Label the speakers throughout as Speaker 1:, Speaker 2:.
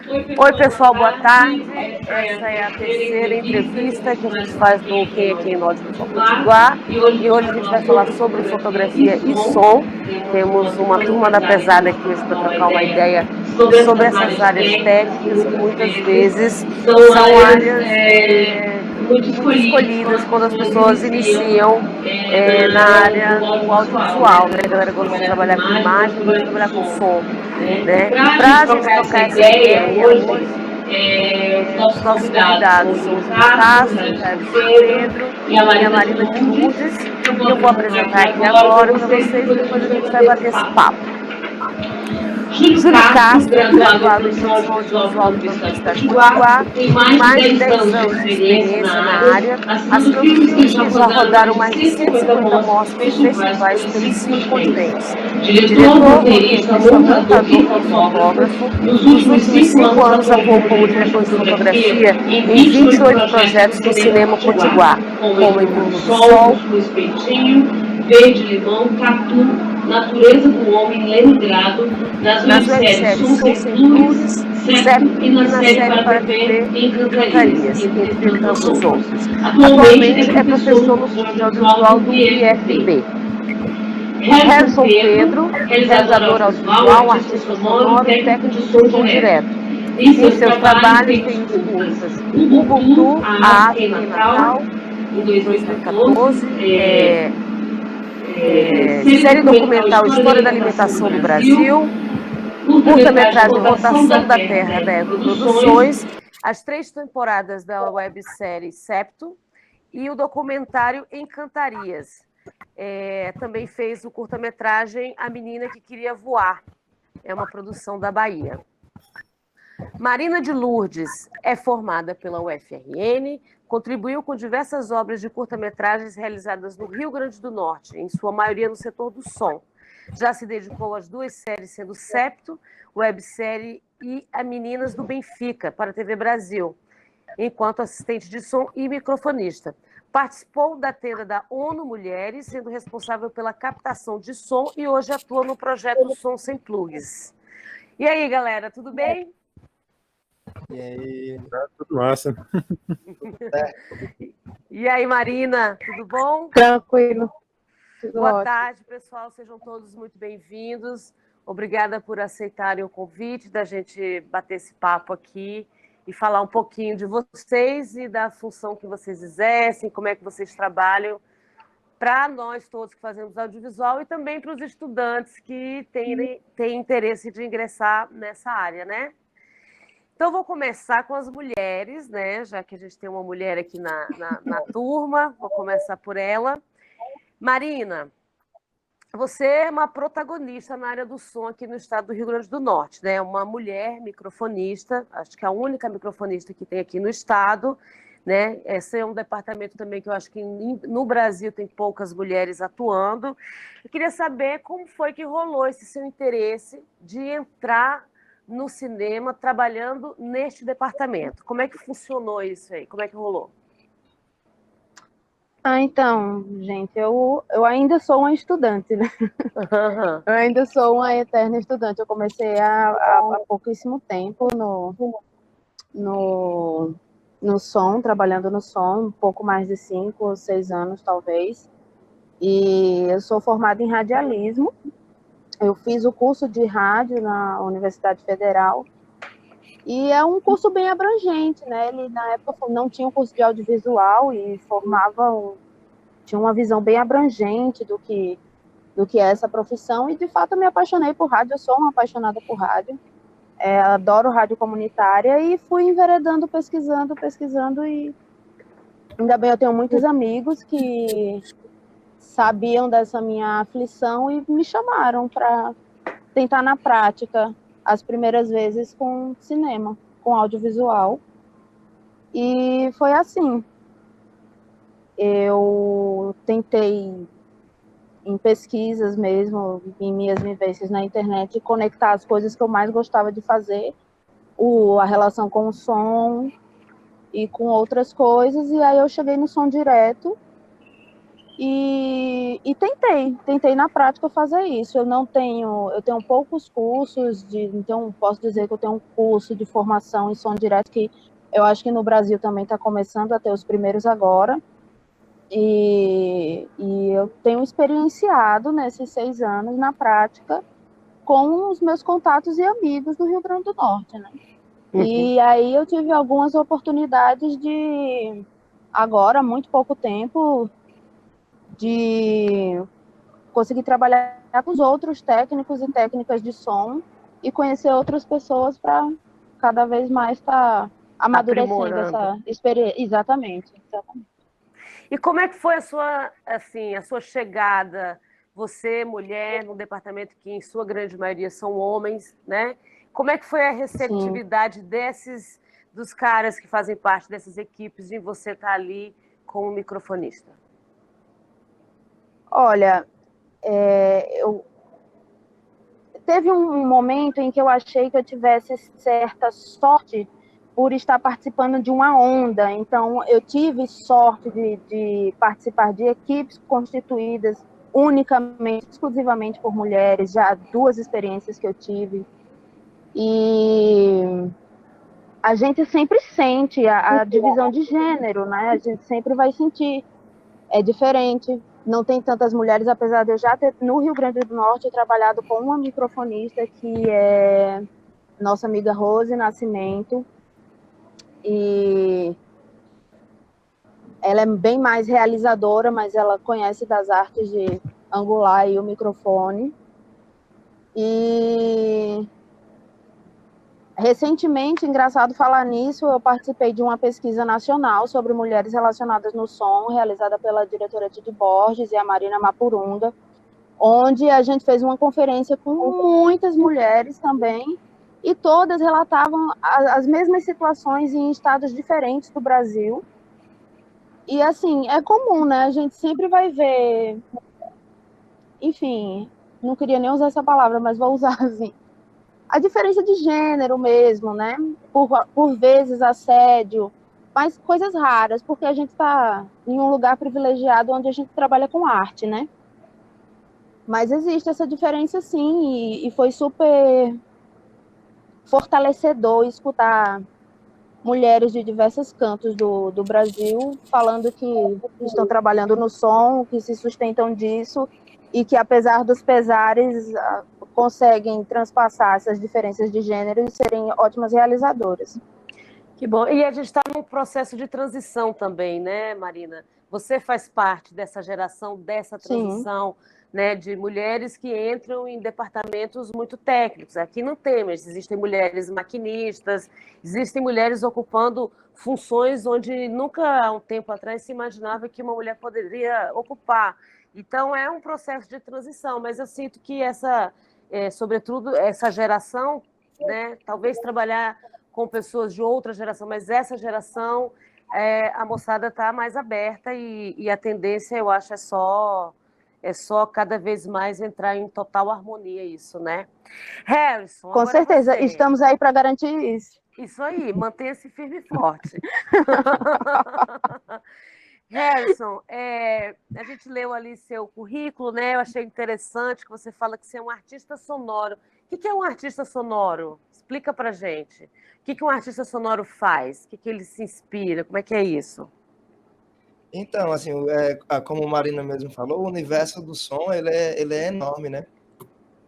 Speaker 1: Oi, pessoal, boa tarde. Essa é a terceira entrevista que a gente faz no Quem é Quem no Audiovisual Potiguar. E hoje a gente vai falar sobre fotografia e som. Temos uma turma da pesada aqui hoje para trocar uma ideia sobre essas áreas técnicas que muitas vezes são áreas muito escolhidas quando as pessoas iniciam na área do audiovisual, né? A galera gosta de trabalhar com imagem, gosta de trabalhar com som. Né? E para a gente trocar essa ideia hoje, os nossos convidados são o Júlio Castro, o Harrison Pedro e a Marina de Lourdes, que eu vou apresentar aqui agora para vocês e depois a gente vai bater esse papo. Júlio Castro é graduado em produção audiovisual pela Universidade de Potiguar, tem mais de 10 anos de experiência na área. As produções que já rodaram mais de 150 mostras e festivais pelos 5 continentes. Diretor, roteirista, montador e fotógrafo, nos últimos 5 anos atuou como diretor de fotografia em 28 projetos no cinema potiguar, como Em Torno do Sol, Verde-Limão, Catu, Natureza do Homem, Leningrado, nas webséries Som Sem Plugs, Septo e na série para TV Encantarias, entre tantos outros. Atualmente é professor no curso de audiovisual do IFB. Harrison Pedro, realizador audiovisual, artista sonoro e técnico de som direto. Em seus trabalhos tem os curtas Ubuntu, a Arte em Natal, em 2014, série documental História da Alimentação do Brasil, curta-metragem Rotação da Terra da Eco Produções, as 3 temporadas da websérie Septo e o documentário Encantarias. Também fez o curta-metragem A Menina que Queria Voar, é uma produção da Bahia. Marina de Lourdes é formada pela UFRN, contribuiu com diversas obras de curta-metragens realizadas no Rio Grande do Norte, em sua maioria no setor do som. Já se dedicou às 2 séries, sendo Septo, websérie, e a Meninas do Benfica, para a TV Brasil, enquanto assistente de som e microfonista. Participou da tenda da ONU Mulheres, sendo responsável pela captação de som e hoje atua no projeto Som Sem Plugs. E aí, galera, tudo bem?
Speaker 2: E aí, tá tudo massa.
Speaker 1: E aí, Marina, tudo bom?
Speaker 3: Tranquilo.
Speaker 1: Boa tarde, pessoal, sejam todos muito bem-vindos. Obrigada por aceitarem o convite da gente bater esse papo aqui e falar um pouquinho de vocês e da função que vocês exercem, como é que vocês trabalham para nós todos que fazemos audiovisual e também para os estudantes que têm interesse de ingressar nessa área, né? Então, vou começar com as mulheres, né? Já que a gente tem uma mulher aqui na turma, vou começar por ela. Marina, você é uma protagonista na área do som aqui no estado do Rio Grande do Norte, né? Uma mulher microfonista, acho que é a única microfonista que tem aqui no estado, né? Esse é um departamento também que eu acho que no Brasil tem poucas mulheres atuando. Eu queria saber como foi que rolou esse seu interesse de entrar no cinema trabalhando neste departamento. Como é que funcionou isso aí? Como é que rolou?
Speaker 3: Então, gente, eu ainda sou uma estudante, né? Eu ainda sou uma eterna estudante. Eu comecei há pouquíssimo tempo no som, trabalhando no som, um pouco mais de 5 ou 6 anos, talvez. E eu sou formada em radialismo. Eu fiz o curso de rádio na Universidade Federal. E é um curso bem abrangente, né? Ele, na época, não tinha um curso de audiovisual e tinha uma visão bem abrangente do que é essa profissão. E, de fato, eu me apaixonei por rádio. Eu sou uma apaixonada por rádio. Adoro rádio comunitária e fui enveredando, pesquisando. E ainda bem, eu tenho muitos amigos que sabiam dessa minha aflição e me chamaram para tentar na prática as primeiras vezes com cinema, com audiovisual. E foi assim. Eu tentei, em pesquisas mesmo, em minhas vivências na internet, conectar as coisas que eu mais gostava de fazer, a relação com o som e com outras coisas, e aí eu cheguei no som direto, e E tentei na prática fazer isso. Eu tenho poucos cursos, então posso dizer que eu tenho um curso de formação em som direto, que eu acho que no Brasil também está começando a ter os primeiros agora. E eu tenho experienciado nesses 6 anos, na prática, com os meus contatos e amigos do Rio Grande do Norte, né? E aí eu tive algumas oportunidades de, agora, há muito pouco tempo, de conseguir trabalhar com os outros técnicos e técnicas de som e conhecer outras pessoas para cada vez mais estar amadurecendo essa experiência. Exatamente.
Speaker 1: E como é que foi a sua chegada? Você, mulher, num departamento que, em sua grande maioria, são homens, né? Como é que foi a receptividade dos caras que fazem parte dessas equipes em você estar ali como microfonista?
Speaker 3: Olha, teve um momento em que eu achei que eu tivesse certa sorte por estar participando de uma onda. Então, eu tive sorte de participar de equipes constituídas unicamente, exclusivamente por mulheres, já 2 experiências que eu tive. E a gente sempre sente a divisão de gênero, né? A gente sempre vai sentir. É diferente, não tem tantas mulheres, apesar de eu já ter, no Rio Grande do Norte, trabalhado com uma microfonista que é nossa amiga Rose Nascimento, e ela é bem mais realizadora, mas ela conhece das artes de angular e o microfone. E recentemente, engraçado falar nisso, eu participei de uma pesquisa nacional sobre mulheres relacionadas no som, realizada pela diretora Tide Borges e a Marina Mapurunga, onde a gente fez uma conferência com muitas mulheres também, e todas relatavam as mesmas situações em estados diferentes do Brasil. E assim, é comum, né? A gente sempre vai ver, enfim, não queria nem usar essa palavra, mas vou usar assim, a diferença de gênero mesmo, né? Por vezes assédio, mas coisas raras, porque a gente está em um lugar privilegiado onde a gente trabalha com arte, né? Mas existe essa diferença sim, e foi super fortalecedor escutar mulheres de diversos cantos do Brasil falando que estão trabalhando no som, que se sustentam disso e que, apesar dos pesares, conseguem transpassar essas diferenças de gênero e serem ótimas realizadoras.
Speaker 1: Que bom. E a gente está num processo de transição também, né, Marina? Você faz parte dessa geração, dessa transição, né, de mulheres que entram em departamentos muito técnicos. Aqui não tem, mas existem mulheres maquinistas, existem mulheres ocupando funções onde nunca, há um tempo atrás, se imaginava que uma mulher poderia ocupar. Então, é um processo de transição, mas eu sinto que sobretudo, essa geração, né, talvez trabalhar com pessoas de outra geração, mas essa geração, a moçada está mais aberta e a tendência, eu acho, é só cada vez mais entrar em total harmonia isso, né? Harrison,
Speaker 3: com certeza,
Speaker 1: você.
Speaker 3: Estamos aí para garantir isso.
Speaker 1: Isso aí, mantenha-se firme e forte. Harrison, a gente leu ali seu currículo, né? Eu achei interessante que você fala que você é um artista sonoro. O que é um artista sonoro? Explica pra gente. O que um artista sonoro faz? O que ele se inspira? Como é que é isso?
Speaker 2: Então, assim, como a Marina mesmo falou, o universo do som ele é enorme, né?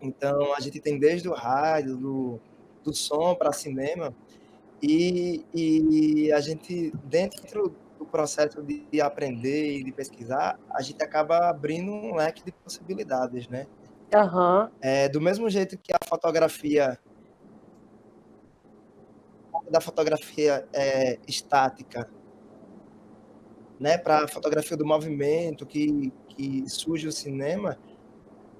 Speaker 2: Então, a gente tem desde o rádio, do som para cinema, e a gente, dentro do processo de aprender e de pesquisar, a gente acaba abrindo um leque de possibilidades, né?
Speaker 1: Uhum.
Speaker 2: Do mesmo jeito que a fotografia estática, né, para a fotografia do movimento que surge o cinema,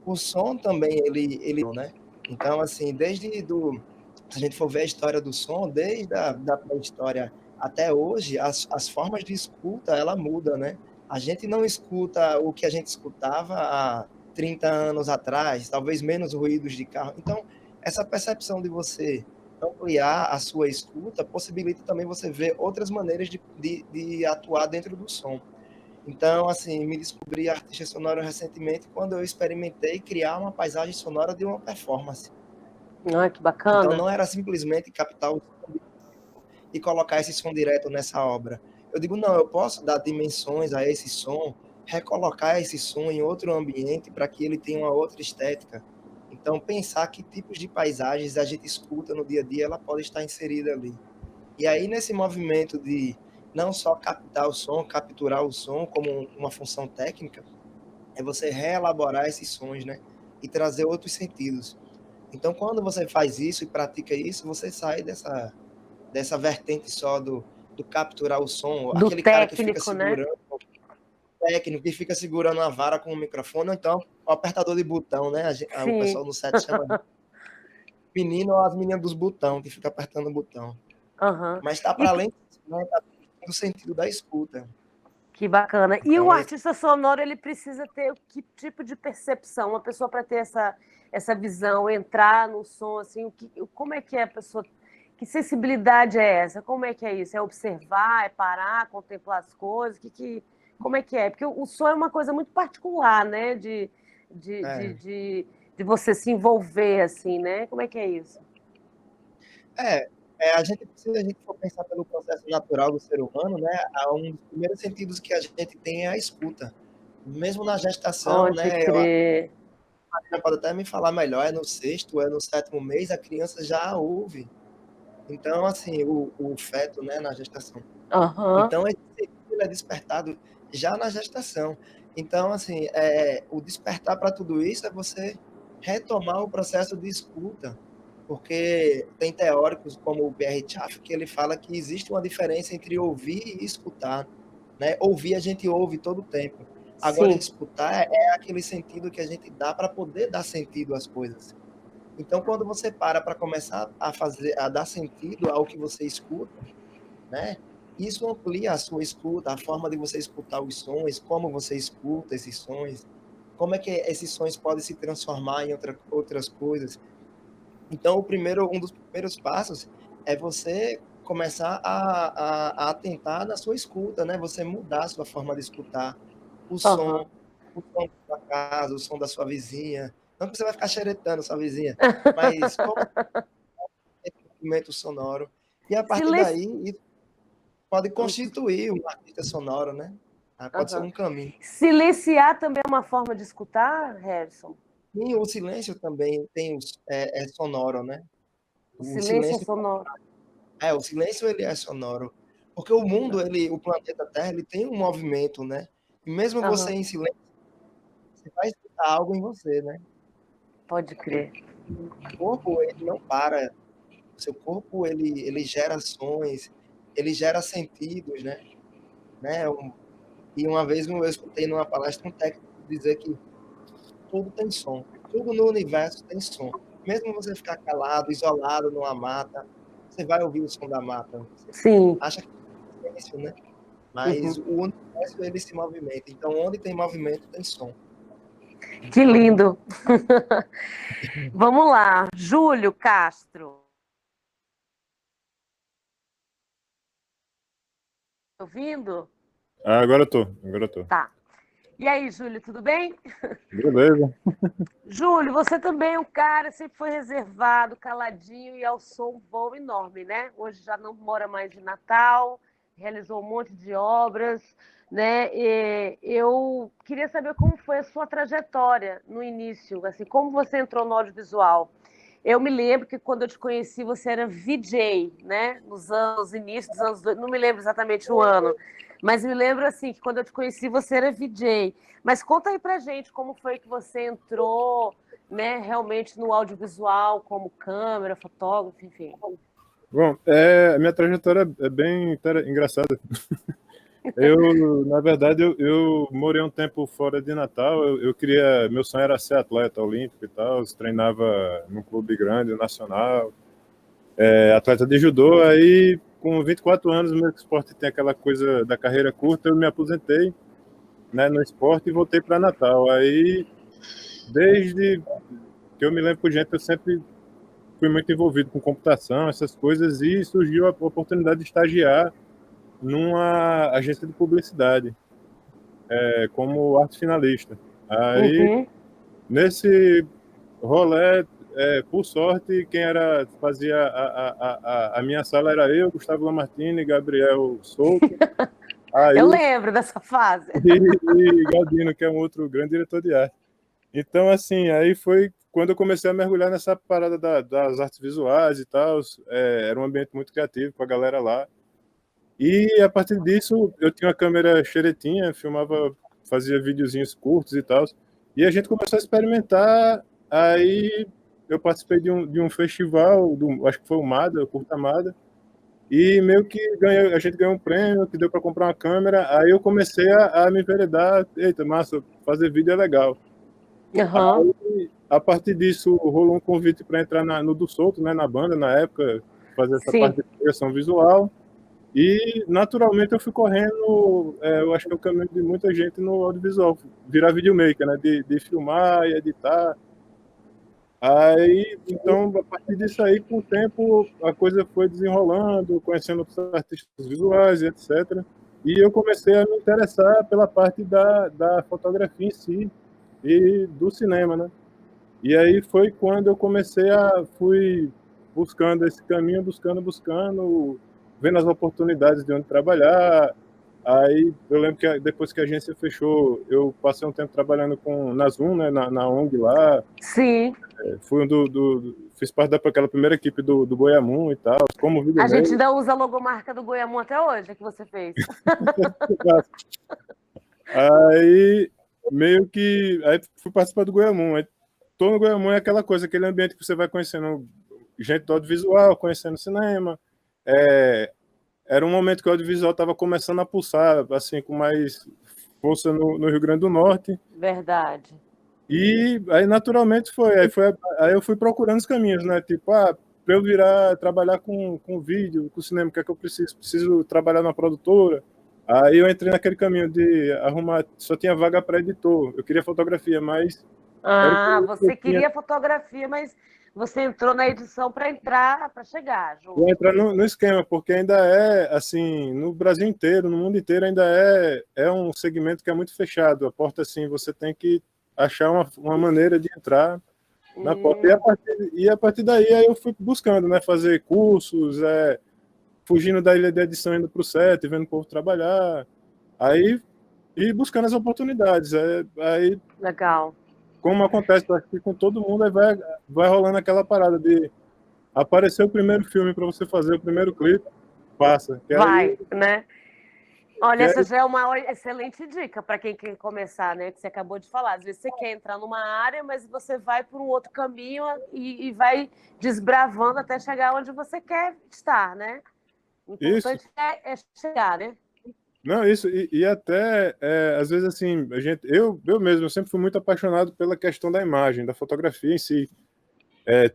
Speaker 2: o som também ele, né? Então, assim, se a gente for ver a história do som, desde da pré-história até hoje, as formas de escuta, ela muda, né? A gente não escuta o que a gente escutava há 30 anos atrás, talvez menos ruídos de carro. Então, essa percepção de você ampliar a sua escuta possibilita também você ver outras maneiras de atuar dentro do som. Então, assim, me descobri artista sonoro recentemente quando eu experimentei criar uma paisagem sonora de uma performance.
Speaker 1: Ah, que
Speaker 2: Então,
Speaker 1: bacana.
Speaker 2: não era simplesmente captar o som e colocar esse som direto nessa obra. Eu digo, não, eu posso dar dimensões a esse som, recolocar esse som em outro ambiente para que ele tenha uma outra estética. Então, pensar que tipos de paisagens a gente escuta no dia a dia, ela pode estar inserida ali. E aí, nesse movimento de não só captar o som, capturar o som como uma função técnica, é você reelaborar esses sons, né? E trazer outros sentidos. Então, quando você faz isso e pratica isso, você sai dessa vertente só do capturar o som,
Speaker 1: Do
Speaker 2: aquele cara que fica
Speaker 1: técnico, né?
Speaker 2: segurando, técnico que fica segurando a vara com o microfone, ou então o apertador de botão, né? O
Speaker 1: Sim.
Speaker 2: pessoal no set chama de menino ou as meninas dos botão, que fica apertando o botão.
Speaker 1: Aham.
Speaker 2: Mas está
Speaker 1: E
Speaker 2: para além disso, né? Tá no sentido da escuta.
Speaker 1: que bacana. E o
Speaker 2: Então,
Speaker 1: artista sonoro, ele precisa ter que tipo de percepção? Uma pessoa para ter essa visão, entrar no som, assim, como é que é a pessoa? Que sensibilidade é essa? Como é que é isso? É observar, é parar, contemplar as coisas? Como é que é? Porque o som é uma coisa muito particular, né? De, de,
Speaker 2: é,
Speaker 1: de, de você se envolver, assim, né? Como é que é isso?
Speaker 2: é, a gente, se a gente for pensar pelo processo natural do ser humano, né, um dos primeiros sentidos que a gente tem é a escuta. Mesmo na gestação,
Speaker 1: Pode
Speaker 2: né,
Speaker 1: crer.
Speaker 2: a pode até me falar melhor, é no sexto, é no sétimo mês, a criança já ouve. Então, assim, o feto, né, na gestação.
Speaker 1: Aham,
Speaker 2: Então, esse sentido é despertado já na gestação. Então, assim, o despertar para tudo isso é você retomar o processo de escuta, porque tem teóricos como o Pierre Schaff que ele fala que existe uma diferença entre ouvir e escutar, né? Ouvir a gente ouve todo o tempo. Agora,
Speaker 1: sim.
Speaker 2: escutar é aquele sentido que a gente dá para poder dar sentido às coisas. Então, quando você para começar a dar sentido ao que você escuta, né? Isso amplia a sua escuta, a forma de você escutar os sons, como você escuta esses sons, como é que esses sons podem se transformar em outras coisas. Então, um dos primeiros passos é você começar a atentar na sua escuta, né? Você mudar a sua forma de escutar o som,
Speaker 1: Aham.
Speaker 2: o som da sua casa, o som da sua vizinha. Não que você vai ficar xeretando sua vizinha, mas como é o instrumento sonoro. E a partir
Speaker 1: Silêncio.
Speaker 2: daí, pode constituir um artista sonoro, né? Pode ser
Speaker 1: Aham.
Speaker 2: um caminho.
Speaker 1: Silenciar também é uma forma de escutar, Harrison?
Speaker 2: E o silêncio também é sonoro, né?
Speaker 1: O
Speaker 2: O
Speaker 1: silêncio é
Speaker 2: silêncio,
Speaker 1: sonoro.
Speaker 2: o silêncio ele é sonoro, porque o mundo, o planeta Terra, ele tem um movimento, né? E mesmo você
Speaker 1: Aham.
Speaker 2: em silêncio, você vai escutar algo em você, né?
Speaker 1: Pode crer.
Speaker 2: O corpo ele não para, o seu corpo ele gera ações, ele gera sentidos, né? E uma vez eu escutei numa palestra um técnico dizer que tudo tem som. Tudo no universo tem som. Mesmo você ficar calado, isolado numa mata, você vai ouvir o som da mata. Você
Speaker 1: Sim.
Speaker 2: acha que é silêncio, né? Mas
Speaker 1: Uhum.
Speaker 2: o universo, ele se movimenta. Então, onde tem movimento, tem som.
Speaker 1: Que lindo. Vamos lá. Júlio Castro. Ouvindo?
Speaker 4: Ah, agora eu tô.
Speaker 1: Tá. E aí, Júlio, tudo bem?
Speaker 4: Beleza.
Speaker 1: Júlio, você também é um cara, sempre foi reservado, caladinho e alçou um voo enorme, né? Hoje já não mora mais em Natal, realizou um monte de obras, né? E eu queria saber como foi a sua trajetória no início, assim, como você entrou no audiovisual. Eu me lembro que quando eu te conheci você era VJ, né? Nos inícios dos anos, não me lembro exatamente o ano, mas me lembro assim que quando eu te conheci você era VJ. Mas conta aí pra gente como foi que você entrou, né, realmente no audiovisual, como câmera, fotógrafo, enfim.
Speaker 4: Bom, a minha trajetória é bem engraçada. Na verdade, eu morei um tempo fora de Natal. Meu sonho era ser atleta olímpico e tal. Eu treinava num clube grande, nacional, atleta de judô. Aí, com 24 anos, o meu esporte tem aquela coisa da carreira curta. Eu me aposentei, né, no esporte e voltei para Natal. Aí, desde que eu me lembro por gente, eu sempre fui muito envolvido com computação, essas coisas, e surgiu a oportunidade de estagiar numa agência de publicidade. como arte finalista. Aí,
Speaker 1: Uhum.
Speaker 4: nesse rolê, por sorte, fazia a minha sala era eu, Gustavo Lamartine, Gabriel Souto,
Speaker 1: Eu
Speaker 4: aí,
Speaker 1: lembro dessa fase.
Speaker 4: e Galdino, que é um outro grande diretor de arte. Então, assim, aí foi quando eu comecei a mergulhar nessa parada das artes visuais e tal. Era um ambiente muito criativo com a galera lá. E a partir disso, eu tinha uma câmera xeretinha, filmava, fazia videozinhos curtos e tal. E a gente começou a experimentar. Aí eu participei de um festival, acho que foi o MADA, o Curta MADA. E meio que a gente ganhou um prêmio que deu para comprar uma câmera. Aí eu comecei a me enveredar. Eita, massa, fazer vídeo é legal.
Speaker 1: Aham.
Speaker 4: A partir disso, rolou um convite para entrar no do Solto, né, na banda, na época, fazer essa parte
Speaker 1: Sim.
Speaker 4: de criação visual. E, naturalmente, eu fui correndo, eu acho que é o caminho de muita gente no audiovisual, virar videomaker, né, de filmar e editar. Aí, então, a partir disso aí, com o tempo, a coisa foi desenrolando, conhecendo outros artistas visuais e etc. E eu comecei a me interessar pela parte da fotografia em si e do cinema, né? E aí foi quando eu fui buscando esse caminho, buscando, vendo as oportunidades de onde trabalhar. Aí eu lembro que depois que a agência fechou, eu passei um tempo trabalhando na Zoom, né, na ONG lá.
Speaker 1: Sim.
Speaker 4: Fui fiz parte daquela primeira equipe do Goiamum e tal, como
Speaker 1: A gente
Speaker 4: videomaker.
Speaker 1: ainda usa a logomarca do Goiamum até hoje, que você fez.
Speaker 4: Aí meio que aí fui participar do Goiamum. Aí, tô no Goiamum é aquela coisa, aquele ambiente que você vai conhecendo gente do audiovisual, conhecendo cinema. Era um momento que o audiovisual estava começando a pulsar, assim, com mais força no Rio Grande do Norte.
Speaker 1: Verdade.
Speaker 4: E aí, naturalmente, aí eu fui procurando os caminhos, né? Tipo, para eu trabalhar com vídeo, com cinema, o que é que eu preciso? Preciso trabalhar na produtora. Aí eu entrei naquele caminho de arrumar, só tinha vaga para editor. Eu queria fotografia, mas era o que eu
Speaker 1: Você
Speaker 4: tinha.
Speaker 1: queria fotografia, mas você entrou na edição para entrar, para chegar
Speaker 4: Vou
Speaker 1: junto.
Speaker 4: entrar no esquema, porque ainda assim, no Brasil inteiro, no mundo inteiro, ainda é um segmento que é muito fechado. A porta, assim, você tem que achar uma maneira de entrar na porta. E a partir daí, aí eu fui buscando, né, fazer cursos, fugindo da ilha de edição, indo para o set, vendo o povo trabalhar, aí, e buscando as oportunidades. Aí,
Speaker 1: Legal.
Speaker 4: como acontece, acho que com todo mundo, aí vai rolando aquela parada de aparecer o primeiro filme para você fazer o primeiro clipe, passa.
Speaker 1: Vai, né? Olha,
Speaker 4: Que
Speaker 1: essa
Speaker 4: aí,
Speaker 1: já é uma excelente dica para quem quer começar, né? Que você acabou de falar. Às vezes você quer entrar numa área, mas você vai por um outro caminho e vai desbravando até chegar onde você quer estar, né? O
Speaker 4: isso,
Speaker 1: importante é chegar, né?
Speaker 4: não, isso, e até, às vezes, assim, eu mesmo, eu sempre fui muito apaixonado pela questão da imagem, da fotografia em si.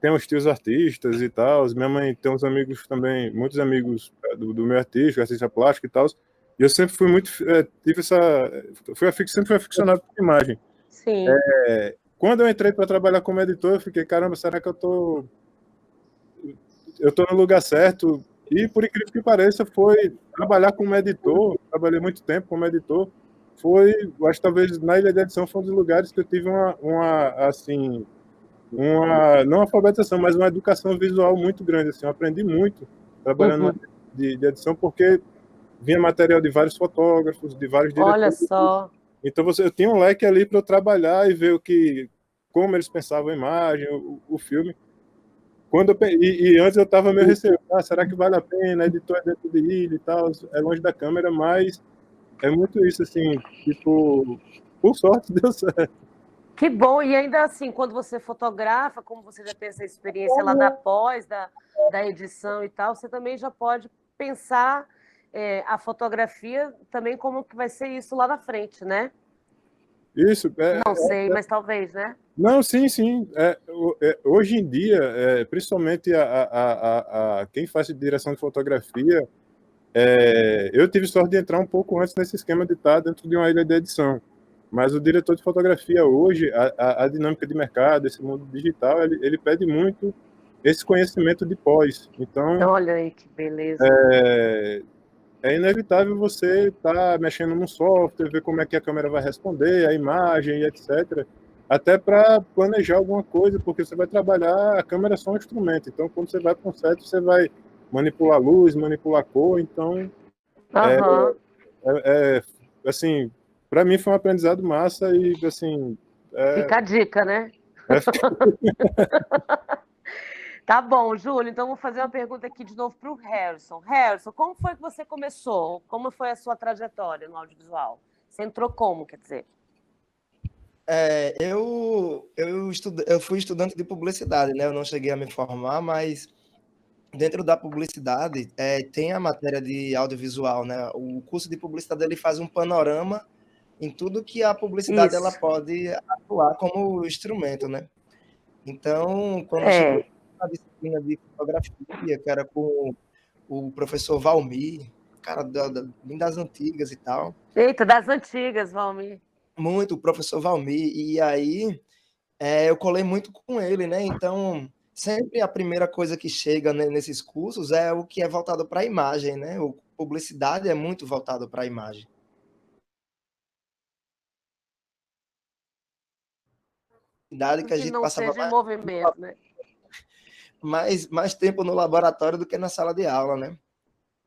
Speaker 4: Tem os tios artistas e tal. Minha mãe tem uns amigos também, muitos amigos do meio artístico, artista plástico e tal. E eu sempre fui muito, tive essa, sempre fui aficionado por imagem.
Speaker 1: Sim.
Speaker 4: Quando eu entrei para trabalhar como editor, eu fiquei, caramba, será que eu tô no lugar certo? E por incrível que pareça, foi trabalhar como editor. Trabalhei muito tempo como editor. Eu acho que talvez na Ilha de Edição foi um dos lugares que eu tive assim, não alfabetização, mas uma educação visual muito grande. Assim, eu aprendi muito trabalhando
Speaker 1: Uhum.
Speaker 4: de edição, porque vinha material de vários fotógrafos, de vários
Speaker 1: Olha
Speaker 4: diretores.
Speaker 1: só.
Speaker 4: Então eu tinha um leque ali para eu trabalhar e ver como eles pensavam a imagem, o filme. E antes eu estava meio receoso, será que vale a pena? Editor é dentro de ilha e tal, é longe da câmera, mas é muito isso, assim, tipo, por sorte deu certo.
Speaker 1: Que bom. E ainda assim, quando você fotografa, como você já tem essa experiência lá da pós, da edição e tal, você também já pode pensar a fotografia também como que vai ser isso lá na frente, né?
Speaker 4: Isso,
Speaker 1: Não sei, mas talvez, né?
Speaker 4: não, sim, sim. Hoje em dia, principalmente quem faz direção de fotografia, eu tive sorte de entrar um pouco antes nesse esquema de estar dentro de uma ilha de edição. Mas o diretor de fotografia hoje, a dinâmica de mercado, esse mundo digital, ele pede muito esse conhecimento de pós. Então,
Speaker 1: Olha aí que beleza.
Speaker 4: é inevitável você estar mexendo no software, ver como é que a câmera vai responder, a imagem, etc. Até para planejar alguma coisa, porque você vai trabalhar, a câmera é só um instrumento. Então, quando você vai para um set, você vai manipular luz, manipular cor. Então,
Speaker 1: Aham.
Speaker 4: assim, para mim foi um aprendizado massa e, assim,
Speaker 1: Fica a dica, né?
Speaker 4: é,
Speaker 1: Tá bom, Júlio. Então, vou fazer uma pergunta aqui de novo para o Harrison. Harrison, como foi que você começou? Como foi a sua trajetória no audiovisual? Você entrou como, quer dizer?
Speaker 2: Eu fui estudante de publicidade, né? Eu não cheguei a me formar, mas dentro da publicidade tem a matéria de audiovisual, né? O curso de publicidade ele faz um panorama em tudo que a publicidade ela
Speaker 1: Isso.
Speaker 2: pode atuar como instrumento, né? Então, quando eu cheguei
Speaker 1: É.
Speaker 2: na disciplina de fotografia, que era com o professor Valmir, cara bem das antigas e tal,
Speaker 1: Eita, das antigas, Valmir.
Speaker 2: muito o professor Valmir, e aí eu colei muito com ele, né? Então, sempre a primeira coisa que chega nesses cursos é o que é voltado para a imagem, né? O publicidade é muito voltado para a imagem. Idade que a
Speaker 1: Que
Speaker 2: gente
Speaker 1: não
Speaker 2: passava
Speaker 1: seja em movimento, né?
Speaker 2: mais tempo no laboratório do que na sala de aula, né?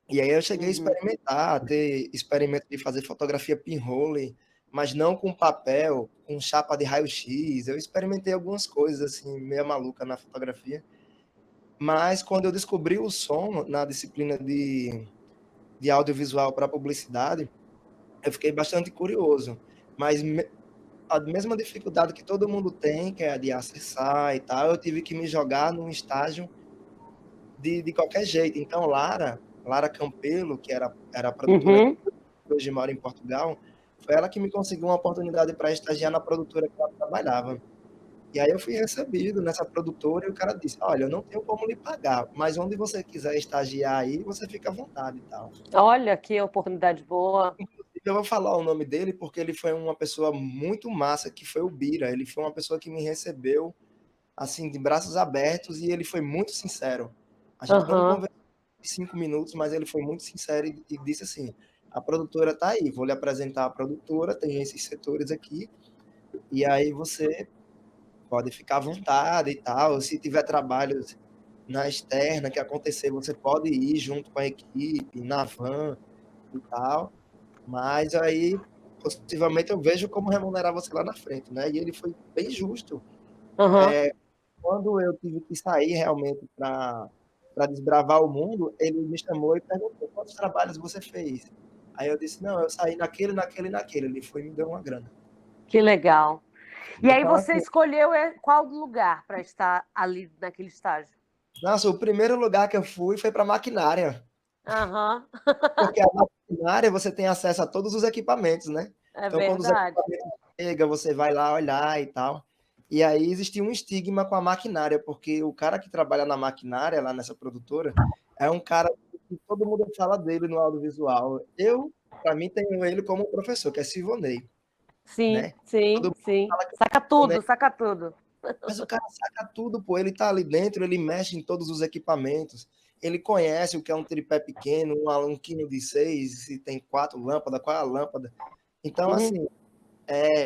Speaker 2: E aí eu cheguei a
Speaker 1: Uhum.
Speaker 2: experimentar, a ter experimento de fazer fotografia pinhole, mas não com papel, com chapa de raio-x. Eu experimentei algumas coisas assim, meio maluca na fotografia. Mas quando eu descobri o som na disciplina de audiovisual para publicidade, eu fiquei bastante curioso. Mas a mesma dificuldade que todo mundo tem, que é a de acessar e tal, eu tive que me jogar num estágio de qualquer jeito. Então, Lara Campelo, que era a produtora
Speaker 1: Uhum.
Speaker 2: que hoje mora em Portugal, foi ela que me conseguiu uma oportunidade para estagiar na produtora que ela trabalhava. E aí eu fui recebido nessa produtora e o cara disse: Olha, eu não tenho como lhe pagar, mas onde você quiser estagiar aí, você fica à vontade e tal.
Speaker 1: Olha que oportunidade boa.
Speaker 2: Inclusive, eu vou falar o nome dele porque ele foi uma pessoa muito massa, que foi o Bira. Ele foi uma pessoa que me recebeu assim, de braços abertos e ele foi muito sincero. A gente não
Speaker 1: Aham.
Speaker 2: conversou 5 minutos, mas ele foi muito sincero e disse assim: a produtora está aí, vou lhe apresentar a produtora, tem esses setores aqui, e aí você pode ficar à vontade e tal. Se tiver trabalhos na externa que acontecer, você pode ir junto com a equipe, na van e tal, mas aí possivelmente eu vejo como remunerar você lá na frente, né? E ele foi bem justo.
Speaker 1: Aham.
Speaker 2: Quando eu tive que sair realmente para desbravar o mundo, ele me chamou e perguntou: quantos trabalhos você fez? Aí eu disse: não, eu saí naquele, naquele e naquele. Ele foi e me deu uma grana.
Speaker 1: Que legal. E aí
Speaker 2: Então,
Speaker 1: você
Speaker 2: assim,
Speaker 1: escolheu qual lugar para estar ali naquele estágio?
Speaker 2: nossa, o primeiro lugar que eu fui foi para maquinária,
Speaker 1: Aham.
Speaker 2: porque a maquinária você tem acesso a todos os equipamentos, né?
Speaker 1: É
Speaker 2: Então, quando os
Speaker 1: verdade.
Speaker 2: equipamentos chegam, você vai lá olhar e tal. E aí existia um estigma com a maquinária, porque o cara que trabalha na maquinária, lá nessa produtora, é um cara que todo mundo fala dele no audiovisual. Eu, para mim, tenho ele como professor, que é Silvonei,
Speaker 1: Sim,
Speaker 2: né? Todo
Speaker 1: sim,
Speaker 2: mundo
Speaker 1: sim.
Speaker 2: fala que é
Speaker 1: Saca
Speaker 2: Silvonei,
Speaker 1: tudo, saca tudo.
Speaker 2: mas o cara saca tudo, pô. Ele tá ali dentro, ele mexe em todos os equipamentos, ele conhece o que é um tripé pequeno, um quilo de 6, se tem 4 lâmpadas, qual é a lâmpada. Então,
Speaker 1: Uhum.
Speaker 2: assim,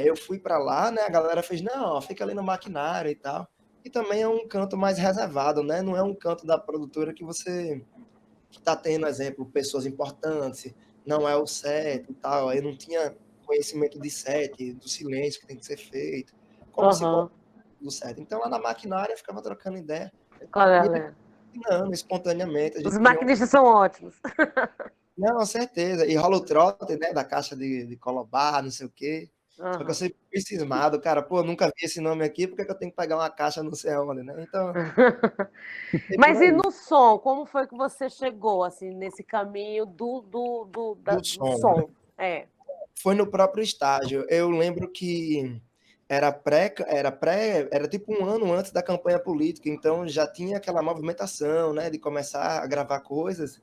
Speaker 2: eu fui para lá, né? A galera fez, não, ó, fica ali no maquinário e tal. E também é um canto mais reservado, né? Não é um canto da produtora que você está tendo, exemplo, pessoas importantes, não é o set e tal. Eu não tinha conhecimento de set, do silêncio que tem que ser feito, como se
Speaker 1: Aham.
Speaker 2: do set. Então, lá na maquinária, eu ficava trocando ideia
Speaker 1: Qual é,
Speaker 2: e ele
Speaker 1: Léo?
Speaker 2: ensinando espontaneamente. A
Speaker 1: Os
Speaker 2: gente criou um...
Speaker 1: maquinistas são ótimos.
Speaker 2: Não, certeza. E rola o trote, né? Da caixa de colobar, não sei o quê. Só que eu
Speaker 1: Aham.
Speaker 2: sempre fui cismado, cara, pô, nunca vi esse nome aqui, por que que eu tenho que pegar uma caixa não sei onde, né? Então, é por
Speaker 1: Mas e
Speaker 2: aí,
Speaker 1: no som? Como foi que você chegou assim nesse caminho
Speaker 2: do
Speaker 1: do
Speaker 2: som, né?
Speaker 1: som? É.
Speaker 2: Foi no próprio estágio. Eu lembro que era tipo um ano antes da campanha política, então já tinha aquela movimentação, né, de começar a gravar coisas.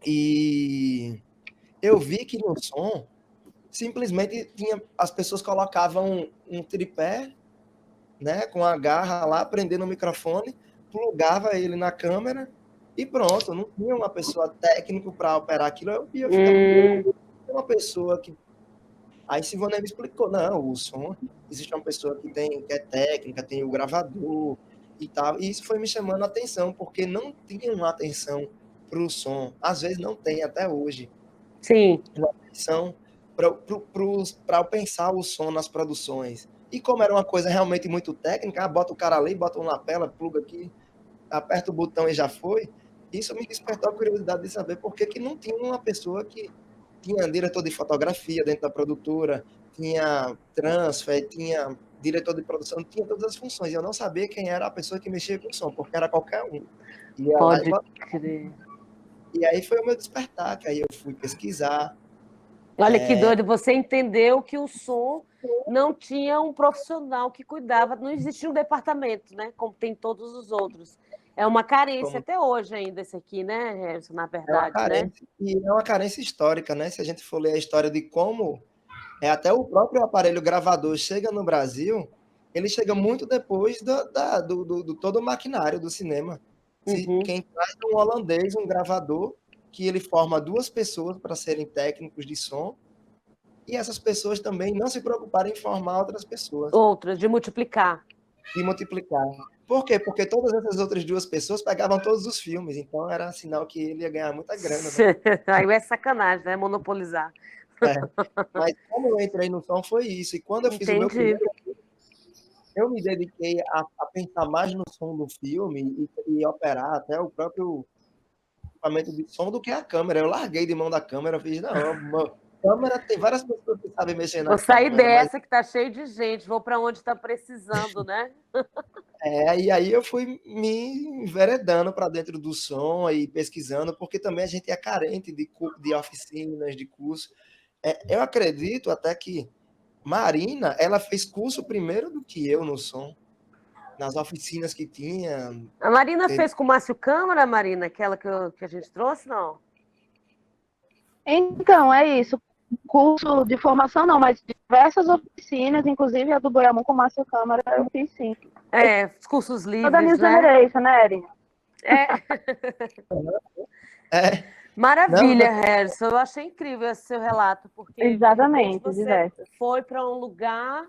Speaker 2: E eu vi que no som simplesmente tinha as pessoas colocavam um tripé, né, com a garra lá, prendendo o microfone, plugava ele na câmera e pronto, não tinha uma pessoa técnica para operar aquilo, eu ficava tem uma pessoa que... Aí Sivone me explicou, não, o som, existe uma pessoa que é técnica, tem o gravador e tal, e isso foi me chamando a atenção, porque não tinha uma atenção para o som, às vezes não tem até hoje,
Speaker 1: Sim.
Speaker 2: uma atenção para pensar o som nas produções. E como era uma coisa realmente muito técnica, bota o cara ali, bota uma lapela, pluga aqui, aperta o botão e já foi, isso me despertou a curiosidade de saber por que não tinha uma pessoa que tinha diretor de fotografia dentro da produtora, tinha transfer, tinha diretor de produção, tinha todas as funções. E eu não sabia quem era a pessoa que mexia com o som, porque era qualquer um.
Speaker 1: Pode crer.
Speaker 2: E aí foi o meu despertar, que aí eu fui pesquisar.
Speaker 1: Olha que doido, você entendeu que o som não tinha um profissional que cuidava, não existia um departamento, né? Como tem todos os outros. É uma carência até hoje ainda esse aqui, né, Harrison, na verdade, né?
Speaker 2: E é uma carência histórica, né? Se a gente for ler a história de como até o próprio aparelho gravador chega no Brasil, ele chega muito depois do todo o maquinário do cinema. Quem traz é um holandês, um gravador, que ele forma 2 pessoas para serem técnicos de som, e essas pessoas também não se preocuparam em formar outras pessoas.
Speaker 1: Outras, de multiplicar.
Speaker 2: De multiplicar. Por quê? Porque todas essas outras 2 pessoas pegavam todos os filmes, então era sinal que ele ia ganhar muita grana. Né?
Speaker 1: Aí é sacanagem, né? Monopolizar.
Speaker 2: Mas como eu entrei no som foi isso, e quando eu fiz o meu primeiro filme, eu me dediquei a pensar mais no som do filme e operar até o próprio equipamento de som do que a câmera. Eu larguei de mão da câmera, fiz, não, câmera tem várias pessoas que sabem mexer na câmera.
Speaker 1: Vou sair dessa que tá cheio de gente, vou para onde está precisando, né?
Speaker 2: E aí eu fui me enveredando para dentro do som e pesquisando, porque também a gente é carente de oficinas, de curso. Eu acredito até que Marina, ela fez curso primeiro do que eu no som, nas oficinas que tinha.
Speaker 1: A Marina fez com o Márcio Câmara, Marina, aquela que a gente trouxe, não?
Speaker 3: Então, é isso. Curso de formação não, mas diversas oficinas, inclusive a do Goiamum com o Márcio Câmara, eu fiz sim.
Speaker 1: Os cursos livres,
Speaker 3: toda a New Generation, né, Eri?
Speaker 1: Maravilha, Harrison. Eu achei incrível esse seu relato, porque
Speaker 3: exatamente,
Speaker 1: você
Speaker 3: diversas.
Speaker 1: foi para um lugar,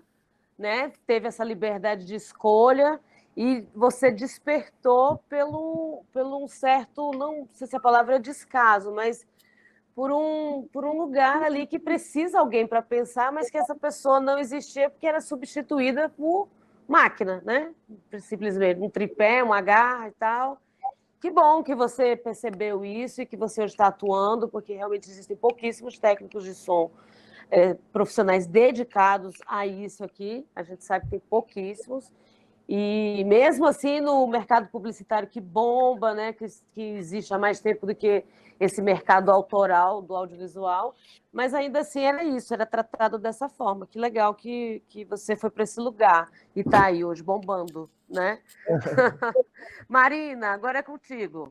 Speaker 1: né? Teve essa liberdade de escolha e você despertou pelo um certo, não sei se a palavra é descaso, mas por um lugar ali que precisa alguém para pensar, mas que essa pessoa não existia porque era substituída por máquina, né? Simplesmente um tripé, uma garra e tal. Que bom que você percebeu isso e que você hoje está atuando, porque realmente existem pouquíssimos técnicos de som profissionais dedicados a isso aqui. A gente sabe que tem pouquíssimos. E mesmo assim, no mercado publicitário que bomba, né, que existe há mais tempo do que esse mercado autoral do audiovisual, mas ainda assim era isso, era tratado dessa forma. Que legal que você foi para esse lugar e está aí hoje bombando, né? Marina, agora é contigo.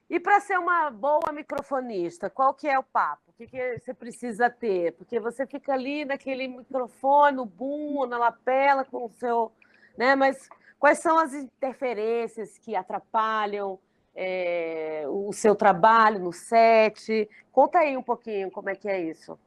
Speaker 1: E para ser uma boa microfonista, qual que é o papo? O que você precisa ter? Porque você fica ali naquele microfone, no boom, na lapela, com o seu... Né? Mas quais são as interferências que atrapalham o seu trabalho no set? Conta aí um pouquinho como é que é isso.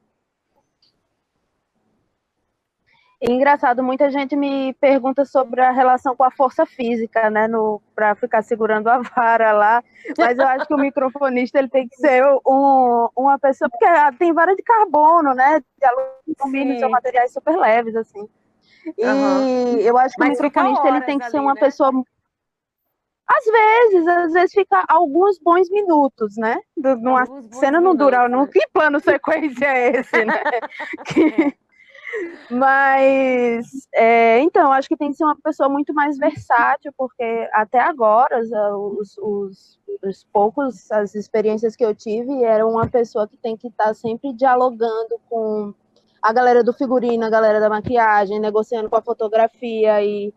Speaker 3: Engraçado, muita gente me pergunta sobre a relação com a força física, né, para ficar segurando a vara lá, mas eu acho que o microfonista ele tem que ser uma pessoa, porque tem vara de carbono, né, de alumínio, são materiais super leves, assim. E eu acho que o microfonista ele tem que ser uma pessoa... Às vezes fica alguns bons minutos, né? Numa cena não dura, que plano sequência é esse, né? Mas, então, acho que tem que ser uma pessoa muito mais versátil, porque até agora, as experiências que eu tive, era uma pessoa que tem que estar sempre dialogando com a galera do figurino, a galera da maquiagem, negociando com a fotografia e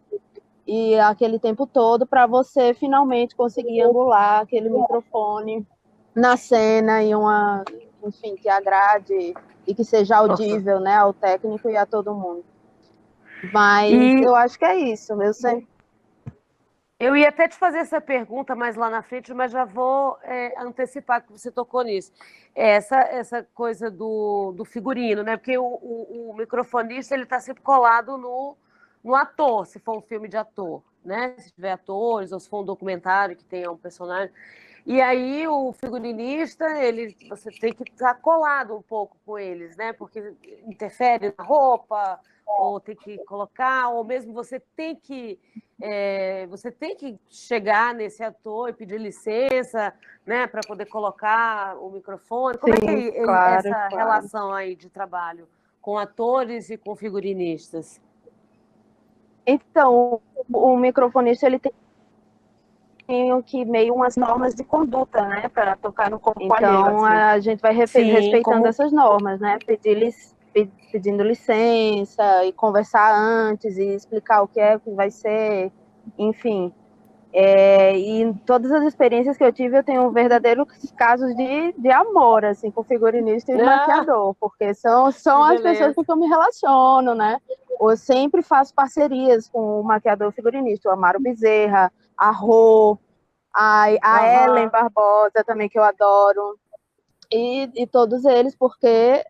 Speaker 3: aquele tempo todo para você finalmente conseguir angular aquele microfone na cena e enfim, que agrade e que seja audível, né, ao técnico e a todo mundo. Mas eu acho que é isso. Eu sempre...
Speaker 1: Eu ia até te fazer essa pergunta mais lá na frente, mas já vou antecipar que você tocou nisso. Essa coisa do figurino, né? Porque o microfonista ele está sempre colado no ator, se for um filme de ator, né? Se tiver atores, ou se for um documentário que tenha um personagem. E aí o figurinista, você tem que estar colado um pouco com eles, né? Porque interfere na roupa, ou tem que colocar, ou mesmo você tem que chegar nesse ator e pedir licença, né, para poder colocar o microfone. Como é que
Speaker 3: Sim,
Speaker 1: é
Speaker 3: claro,
Speaker 1: essa
Speaker 3: claro.
Speaker 1: relação aí de trabalho com atores e com figurinistas?
Speaker 3: Então, o microfonista ele tem que meio umas normas de conduta, né, para tocar no corpo alheio. Então,
Speaker 1: assim.
Speaker 3: a gente vai
Speaker 1: Sim,
Speaker 3: respeitando essas normas, né, pedindo licença e conversar antes e explicar o que é que vai ser, enfim. E todas as experiências que eu tive, eu tenho verdadeiros casos de amor, assim, com figurinista e maquiador, porque são as pessoas com que eu me relaciono, né? Eu sempre faço parcerias com o maquiador e figurinista, o Amaro Bezerra, a Rô, a Ellen Barbosa também, que eu adoro, e todos eles, porque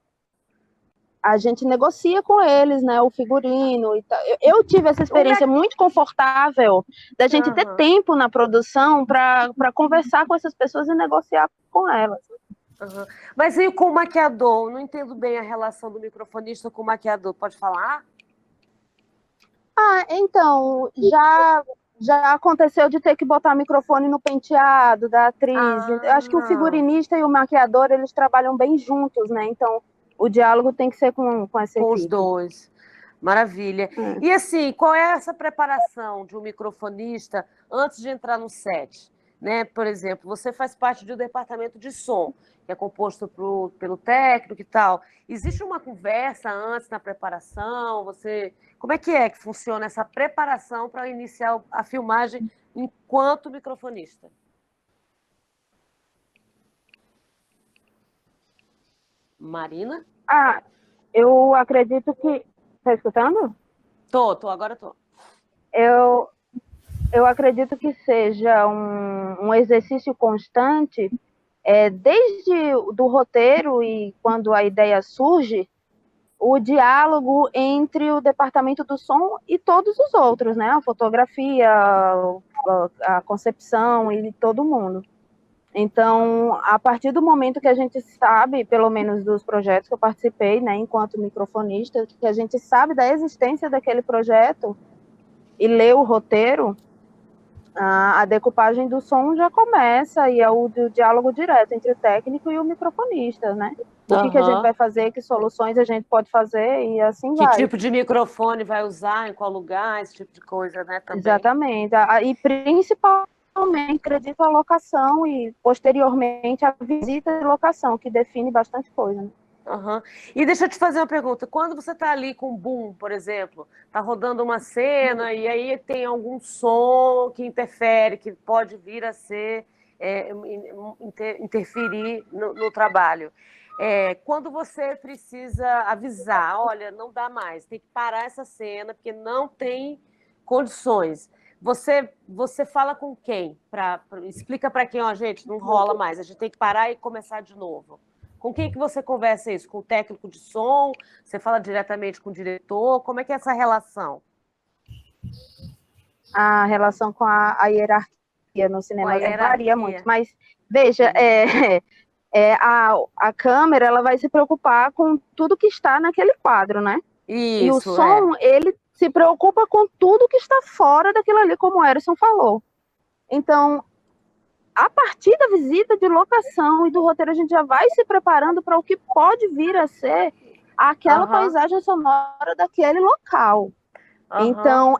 Speaker 3: a gente negocia com eles, né, o figurino e tal. Eu tive essa experiência muito confortável da gente ter tempo na produção para conversar com essas pessoas e negociar com elas.
Speaker 1: Mas e com o maquiador? Não entendo bem a relação do microfonista com o maquiador. Pode falar?
Speaker 3: Então, já aconteceu de ter que botar microfone no penteado da atriz. Eu acho que o figurinista e o maquiador, eles trabalham bem juntos, né? Então, o diálogo tem que ser com essa equipe.
Speaker 1: Com os dois. Maravilha. E assim, qual é essa preparação de um microfonista antes de entrar no set? Né? Por exemplo, você faz parte de um departamento de som, que é composto pelo técnico e tal. Existe uma conversa antes na preparação? Como é que funciona essa preparação para iniciar a filmagem enquanto microfonista? Marina?
Speaker 3: Eu acredito que... Tá escutando?
Speaker 1: Agora tô.
Speaker 3: Eu acredito que seja um exercício constante, desde do roteiro e quando a ideia surge, o diálogo entre o departamento do som e todos os outros, né? A fotografia, a concepção e todo mundo. Então, a partir do momento que a gente sabe, pelo menos dos projetos que eu participei, né, enquanto microfonista, que a gente sabe da existência daquele projeto e lê o roteiro, a decupagem do som já começa e é o diálogo direto entre o técnico e o microfonista, né? O que a gente vai fazer, que soluções a gente pode fazer e assim vai.
Speaker 1: Que tipo de microfone vai usar, em qual lugar, esse tipo de coisa, né? Também.
Speaker 3: Exatamente. E principalmente, acredito, a locação e, posteriormente, a visita de locação, que define bastante coisa, né?
Speaker 1: E deixa eu te fazer uma pergunta. Quando você está ali com boom, por exemplo, está rodando uma cena e aí tem algum som que interfere, que pode vir a ser interferir no trabalho. Quando você precisa avisar, olha, não dá mais, tem que parar essa cena porque não tem condições. Você fala com quem? Explica para quem, ó, gente, não rola mais, a gente tem que parar e começar de novo. Com quem que você conversa isso? Com o técnico de som? Você fala diretamente com o diretor? Como é que é essa relação?
Speaker 3: A relação com a hierarquia no cinema varia muito, mas veja, a câmera ela vai se preocupar com tudo que está naquele quadro, né?
Speaker 1: Isso,
Speaker 3: e o som, ele se preocupa com tudo que está fora daquilo ali, como o Erison falou. Então, a partir da visita de locação e do roteiro, a gente já vai se preparando para o que pode vir a ser aquela paisagem sonora daquele local. Então,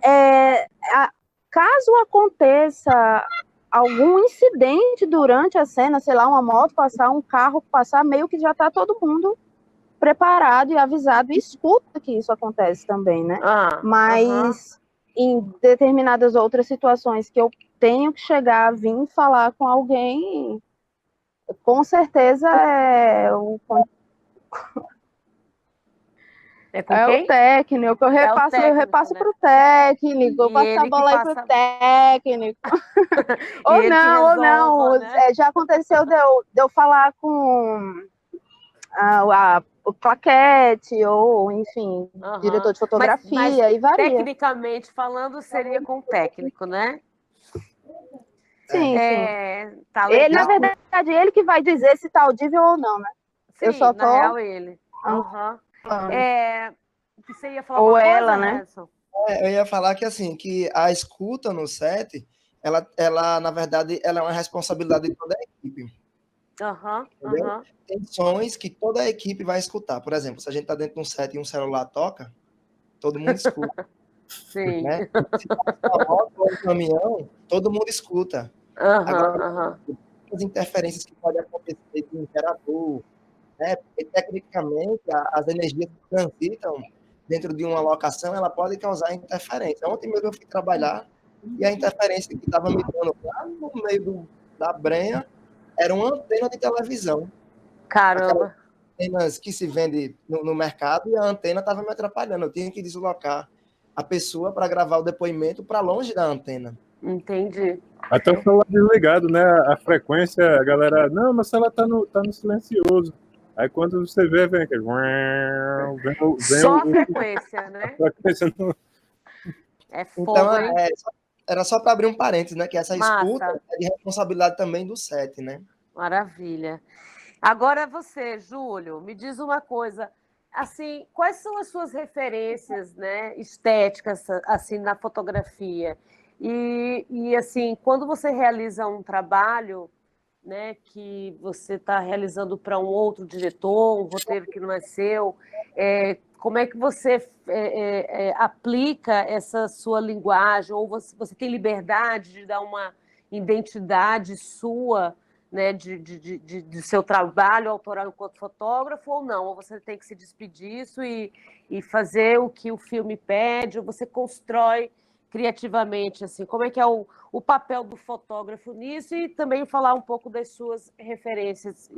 Speaker 3: caso aconteça algum incidente durante a cena, sei lá, uma moto passar, um carro passar, meio que já está todo mundo preparado e avisado, e escuta que isso acontece também, né? Mas em determinadas outras situações que eu tenho que chegar, vir falar com alguém, com certeza
Speaker 1: É com
Speaker 3: É o
Speaker 1: quem?
Speaker 3: técnico, eu
Speaker 1: É o
Speaker 3: repasso
Speaker 1: técnico, né?
Speaker 3: para o técnico, eu
Speaker 1: E
Speaker 3: passo a
Speaker 1: ele que
Speaker 3: bola aí para o
Speaker 1: passa,
Speaker 3: técnico.
Speaker 1: e ele que
Speaker 3: Ou
Speaker 1: resolva,
Speaker 3: não.
Speaker 1: né?
Speaker 3: Já aconteceu de eu falar com o claquete, ou, enfim,
Speaker 1: Aham.
Speaker 3: diretor de
Speaker 1: Mas
Speaker 3: fotografia, e varia.
Speaker 1: tecnicamente falando, seria com o técnico, né?
Speaker 2: É.
Speaker 3: Sim, sim.
Speaker 1: Tá
Speaker 3: Ele, na
Speaker 1: legal.
Speaker 3: verdade, ele que vai dizer se tá audível ou não, né? Eu
Speaker 1: Sim,
Speaker 3: só
Speaker 1: na
Speaker 3: tô
Speaker 1: real, ele. Aham.
Speaker 3: falando.
Speaker 1: É, você ia falar
Speaker 3: Ou
Speaker 1: uma
Speaker 3: ela,
Speaker 1: coisa,
Speaker 3: né?
Speaker 1: Redson?
Speaker 2: Eu ia falar que assim, que a escuta no set, na verdade, ela é uma responsabilidade de toda a equipe,
Speaker 1: Aham,
Speaker 2: entendeu?
Speaker 1: aham.
Speaker 2: Tem sons que toda a equipe vai escutar. Por exemplo, se a gente está dentro de um set e um celular toca, todo mundo escuta,
Speaker 1: Sim.
Speaker 2: né? Se passa uma moto ou um caminhão, todo mundo escuta.
Speaker 1: Aham,
Speaker 2: Agora,
Speaker 1: aham.
Speaker 2: as interferências que podem acontecer com o gerador, né? Porque, tecnicamente, as energias que transitam dentro de uma locação, ela pode causar interferência. Ontem mesmo eu fui trabalhar e a interferência que estava me dando lá no meio da brenha era uma antena de televisão. Aquelas
Speaker 1: Caramba.
Speaker 2: antenas que se vende no mercado, e a antena estava me atrapalhando. Eu tinha que deslocar a pessoa para gravar o depoimento para longe da antena.
Speaker 1: Entendi.
Speaker 4: Até o celular desligado, né? A frequência, a galera, não, mas ela tá no silencioso. Aí quando você vê, vem aquele.
Speaker 1: Só a frequência,
Speaker 4: A
Speaker 1: né?
Speaker 4: frequência no...
Speaker 1: É
Speaker 2: Então,
Speaker 1: fogo, hein?
Speaker 2: era só para abrir um parênteses, né? Que essa escuta
Speaker 1: Massa.
Speaker 2: é de responsabilidade também do set, né?
Speaker 1: Maravilha. Agora você, Júlio, me diz uma coisa. Assim, quais são as suas referências, né, estéticas, assim, na fotografia? E assim, quando você realiza um trabalho, né, que você está realizando para um outro diretor, um roteiro que não é seu, como é que você aplica essa sua linguagem? Ou você tem liberdade de dar uma identidade sua, né, de seu trabalho autoral enquanto fotógrafo, ou não? Ou você tem que se despedir disso e fazer o que o filme pede, ou você constrói criativamente, assim, como é que é o papel do fotógrafo nisso, e também falar um pouco das suas referências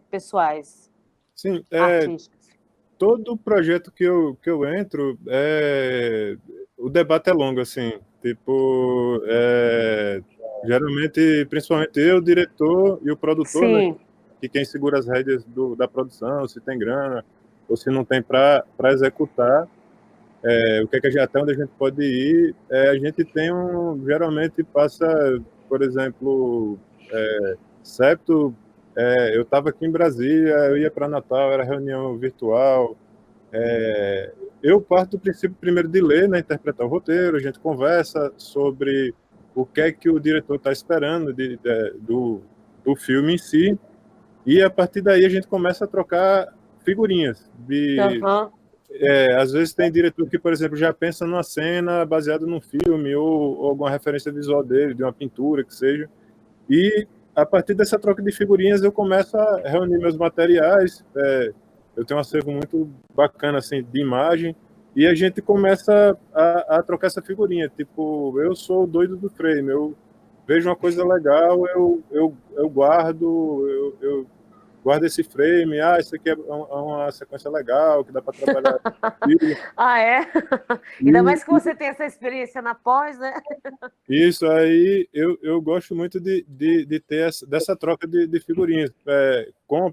Speaker 1: pessoais,
Speaker 4: Sim,
Speaker 1: artísticas.
Speaker 4: todo projeto que eu entro, o debate é longo, assim, tipo, geralmente, principalmente eu, o diretor e o produtor, né,
Speaker 1: Sim,
Speaker 4: que quem segura as rédeas da produção, se tem grana ou se não tem para executar, o que é que até onde a gente pode ir, a gente tem geralmente passa, por exemplo, Septo, eu estava aqui em Brasília, eu ia para Natal, era reunião virtual, eu parto do princípio primeiro de ler, né, interpretar o roteiro, a gente conversa sobre o que é que o diretor está esperando do filme em si, e a partir daí a gente começa a trocar figurinhas.
Speaker 1: aham.
Speaker 4: Às vezes tem diretor que, por exemplo, já pensa numa cena baseada num filme ou alguma referência visual dele, de uma pintura que seja, e a partir dessa troca de figurinhas eu começo a reunir meus materiais. Eu tenho um acervo muito bacana assim de imagem, e a gente começa a trocar essa figurinha. Tipo, eu sou o doido do frame, eu vejo uma coisa legal, eu guardo, eu guardo esse frame. Isso aqui é uma sequência legal que dá para trabalhar.
Speaker 1: Ah, é? Ainda mais que você tem essa experiência na pós, né?
Speaker 4: Isso aí, eu gosto muito de ter dessa troca de figurinhas,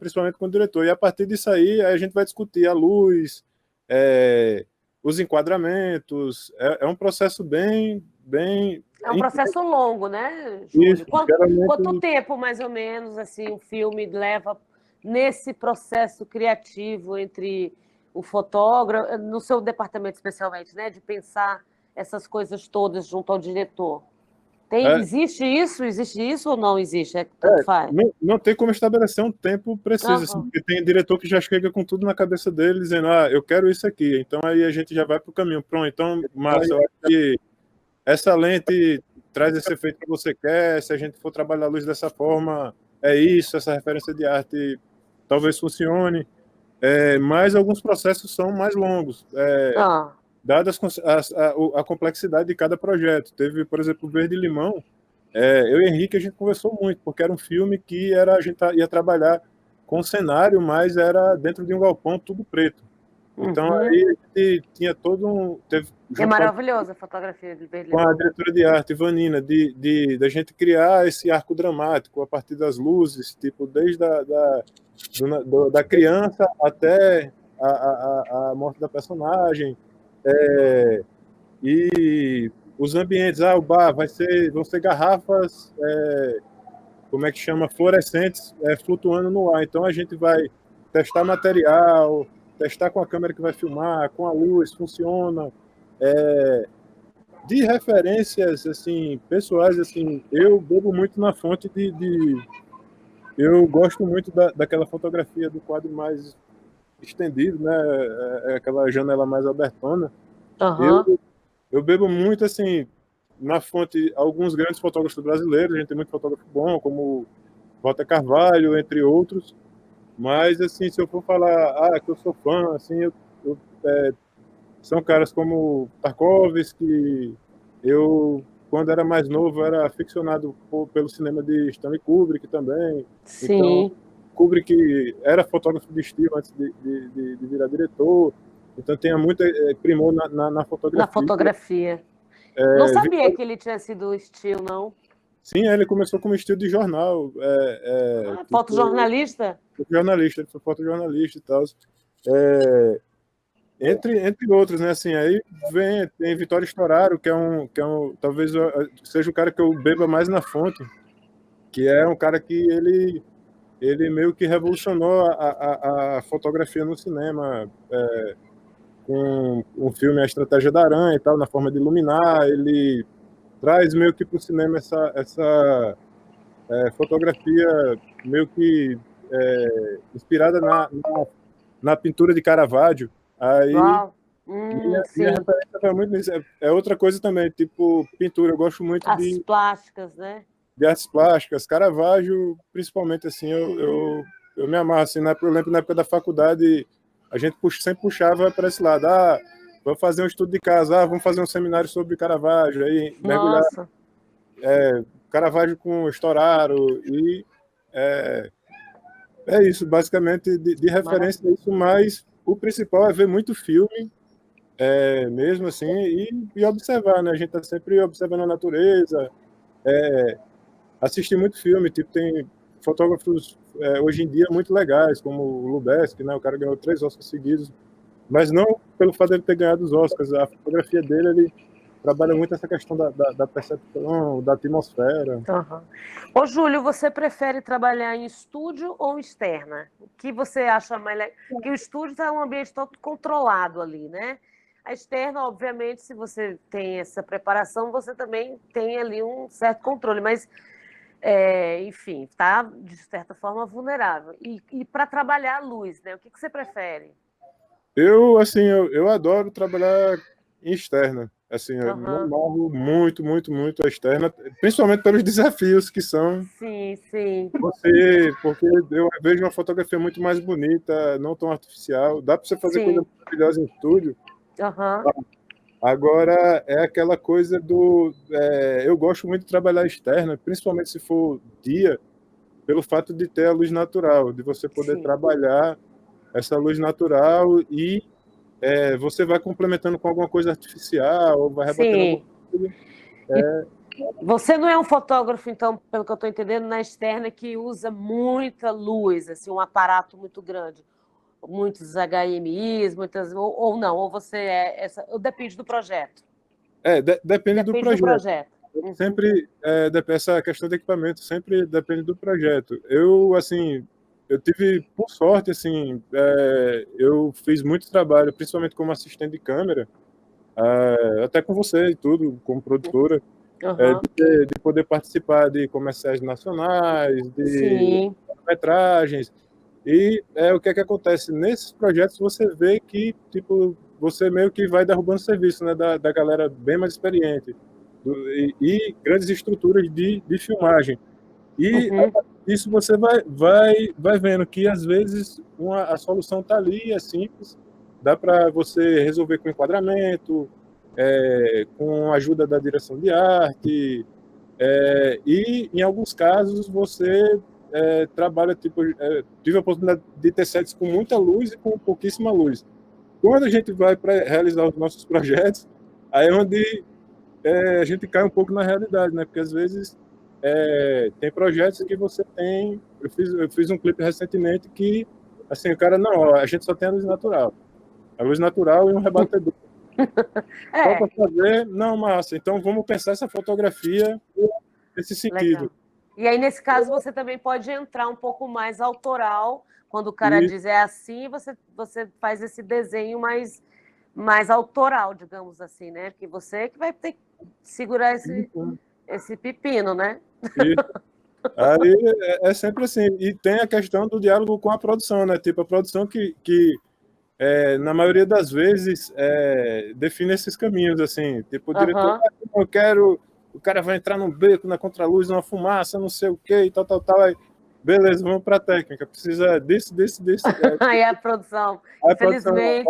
Speaker 4: principalmente com o diretor. E a partir disso aí a gente vai discutir a luz, os enquadramentos. É um processo bem.
Speaker 1: É um processo longo, né,
Speaker 4: Isso,
Speaker 1: Júlio? Quanto
Speaker 4: geralmente.
Speaker 1: tempo, mais ou menos, assim, o filme leva nesse processo criativo entre o fotógrafo, no seu departamento especialmente, né, de pensar essas coisas todas junto ao diretor?
Speaker 4: É,
Speaker 1: Existe isso ou não existe? Tanto faz.
Speaker 4: não tem como estabelecer um tempo preciso, assim,
Speaker 1: Aham.
Speaker 4: porque tem diretor que já chega com tudo na cabeça dele, dizendo, eu quero isso aqui. Então aí a gente já vai para o caminho. Pronto, então, Márcio, eu acho que essa lente traz esse efeito que você quer, se a gente for trabalhar a luz dessa forma, é isso, essa referência de arte talvez funcione, mas alguns processos são mais longos,
Speaker 1: Ah,
Speaker 4: dadas a complexidade de cada projeto. Teve, por exemplo, o Verde e Limão, eu e Henrique a gente conversou muito, porque era um filme que a gente ia trabalhar com cenário, mas era dentro de um galpão tudo preto. Então aí a gente tinha todo um...
Speaker 1: É maravilhosa a fotografia de Berlim.
Speaker 4: Com a diretora de arte, Vanina, da gente criar esse arco dramático a partir das luzes, tipo, desde da criança até a morte da personagem, e os ambientes, o bar vão ser garrafas, como é que chama, fluorescentes, flutuando no ar. Então a gente vai testar material, testar com a câmera que vai filmar, com a luz, funciona. De referências assim pessoais, assim, eu bebo muito na fonte eu gosto muito daquela fotografia do quadro mais estendido, né? Aquela janela mais abertona. Eu bebo muito assim na fonte alguns grandes fotógrafos brasileiros. A gente tem muito fotógrafo bom, como Walter Carvalho, entre outros. Mas assim, se eu for falar que eu sou fã, assim, são caras como Tarkovsky. Eu, quando era mais novo, era aficionado pelo cinema de Stanley Kubrick também.
Speaker 1: Sim.
Speaker 4: Então, Kubrick era fotógrafo de estilo antes de virar diretor. Então, tinha muito primor na fotografia.
Speaker 1: Na fotografia. Não sabia que ele tinha sido estilo, não.
Speaker 4: Sim, ele começou como estilo de jornal.
Speaker 1: Fotojornalista?
Speaker 4: Jornalista, ele foi fotojornalista e tal. Entre outros, né? Assim, aí tem Vitório Storaro, que é um talvez seja o cara que eu beba mais na fonte, que é um cara que ele meio que revolucionou a fotografia no cinema, com o filme A Estratégia da Aranha e tal, na forma de iluminar. Ele traz meio que para o cinema essa fotografia meio que inspirada na pintura de Caravaggio. Aí minha referência vai muito nisso. É outra coisa também, tipo pintura. Eu gosto muito
Speaker 1: de plásticas, né?
Speaker 4: De artes plásticas. Caravaggio, principalmente, assim, eu me amarro. Assim, eu lembro na época da faculdade, a gente sempre puxava para esse lado. Vamos fazer um estudo de casa, vamos fazer um seminário sobre Caravaggio. Aí mergulhar Caravaggio com Storaro. E é isso, basicamente, de referência a isso, mas o principal é ver muito filme, mesmo assim, e observar, né? A gente está sempre observando a natureza, assistir muito filme, tipo, tem fotógrafos hoje em dia muito legais, como o Lubeski, né? O cara ganhou 3 Oscars seguidos, mas não pelo fato de ele ter ganhado os Oscars, a fotografia dele, ele trabalha muito essa questão da percepção, da atmosfera.
Speaker 1: Ô, Júlio, você prefere trabalhar em estúdio ou externa? O que você acha mais legal? Porque o estúdio é um ambiente todo controlado ali, né? A externa, obviamente, se você tem essa preparação, você também tem ali um certo controle, mas, enfim, está, de certa forma, vulnerável. E para trabalhar a luz, né? O que você prefere?
Speaker 4: Eu adoro trabalhar em externa. Assim, eu me amarro muito, muito, muito a externa, principalmente pelos desafios que são.
Speaker 1: Sim.
Speaker 4: Porque eu vejo uma fotografia muito mais bonita, não tão artificial. Dá para você fazer coisa maravilhosa em estúdio. Agora, é aquela coisa eu gosto muito de trabalhar externa, principalmente se for dia, pelo fato de ter a luz natural, de você poder trabalhar essa luz natural e você vai complementando com alguma coisa artificial, ou vai rebatendo alguma coisa.
Speaker 1: Você não é um fotógrafo, então, pelo que eu estou entendendo, na externa, que usa muita luz, assim, um aparato muito grande, muitos HMIs, ou não, ou você ou depende do projeto?
Speaker 4: Depende do projeto. Sempre essa questão de equipamento sempre depende do projeto. Eu tive, por sorte, assim, eu fiz muito trabalho, principalmente como assistente de câmera, até com você e tudo, como produtora, de poder participar de comerciais nacionais, de metragens. E o que acontece? Nesses projetos você vê que, tipo, você meio que vai derrubando serviço, né, da galera bem mais experiente, e grandes estruturas de filmagem. E isso você vai vendo que, às vezes, a solução está ali, é simples, dá para você resolver com enquadramento, com a ajuda da direção de arte, e, em alguns casos, você trabalha, tive a oportunidade de ter sets com muita luz e com pouquíssima luz. quando a gente vai para realizar os nossos projetos, aí é onde a gente cai um pouco na realidade, né? Porque às vezes tem projetos que você tem. Eu fiz um clipe recentemente que, assim, o cara, não, ó, a gente só tem a luz natural e um rebatedor. Só para fazer, não, massa. Então vamos pensar essa fotografia nesse sentido.
Speaker 1: Legal. E aí, nesse caso, você também pode entrar um pouco mais autoral. Quando o cara diz é assim, você faz esse desenho mais autoral, digamos assim, né? Porque você que vai ter que segurar esse pepino, né?
Speaker 4: Aí é sempre assim. E tem a questão do diálogo com a produção, né? Tipo, a produção que na maioria das vezes, define esses caminhos, assim. Tipo, o diretor, eu quero... O cara vai entrar num beco, na contraluz, numa fumaça, não sei o quê, e tal. Aí, beleza, vamos para a técnica. Precisa disso.
Speaker 1: Aí a produção, infelizmente...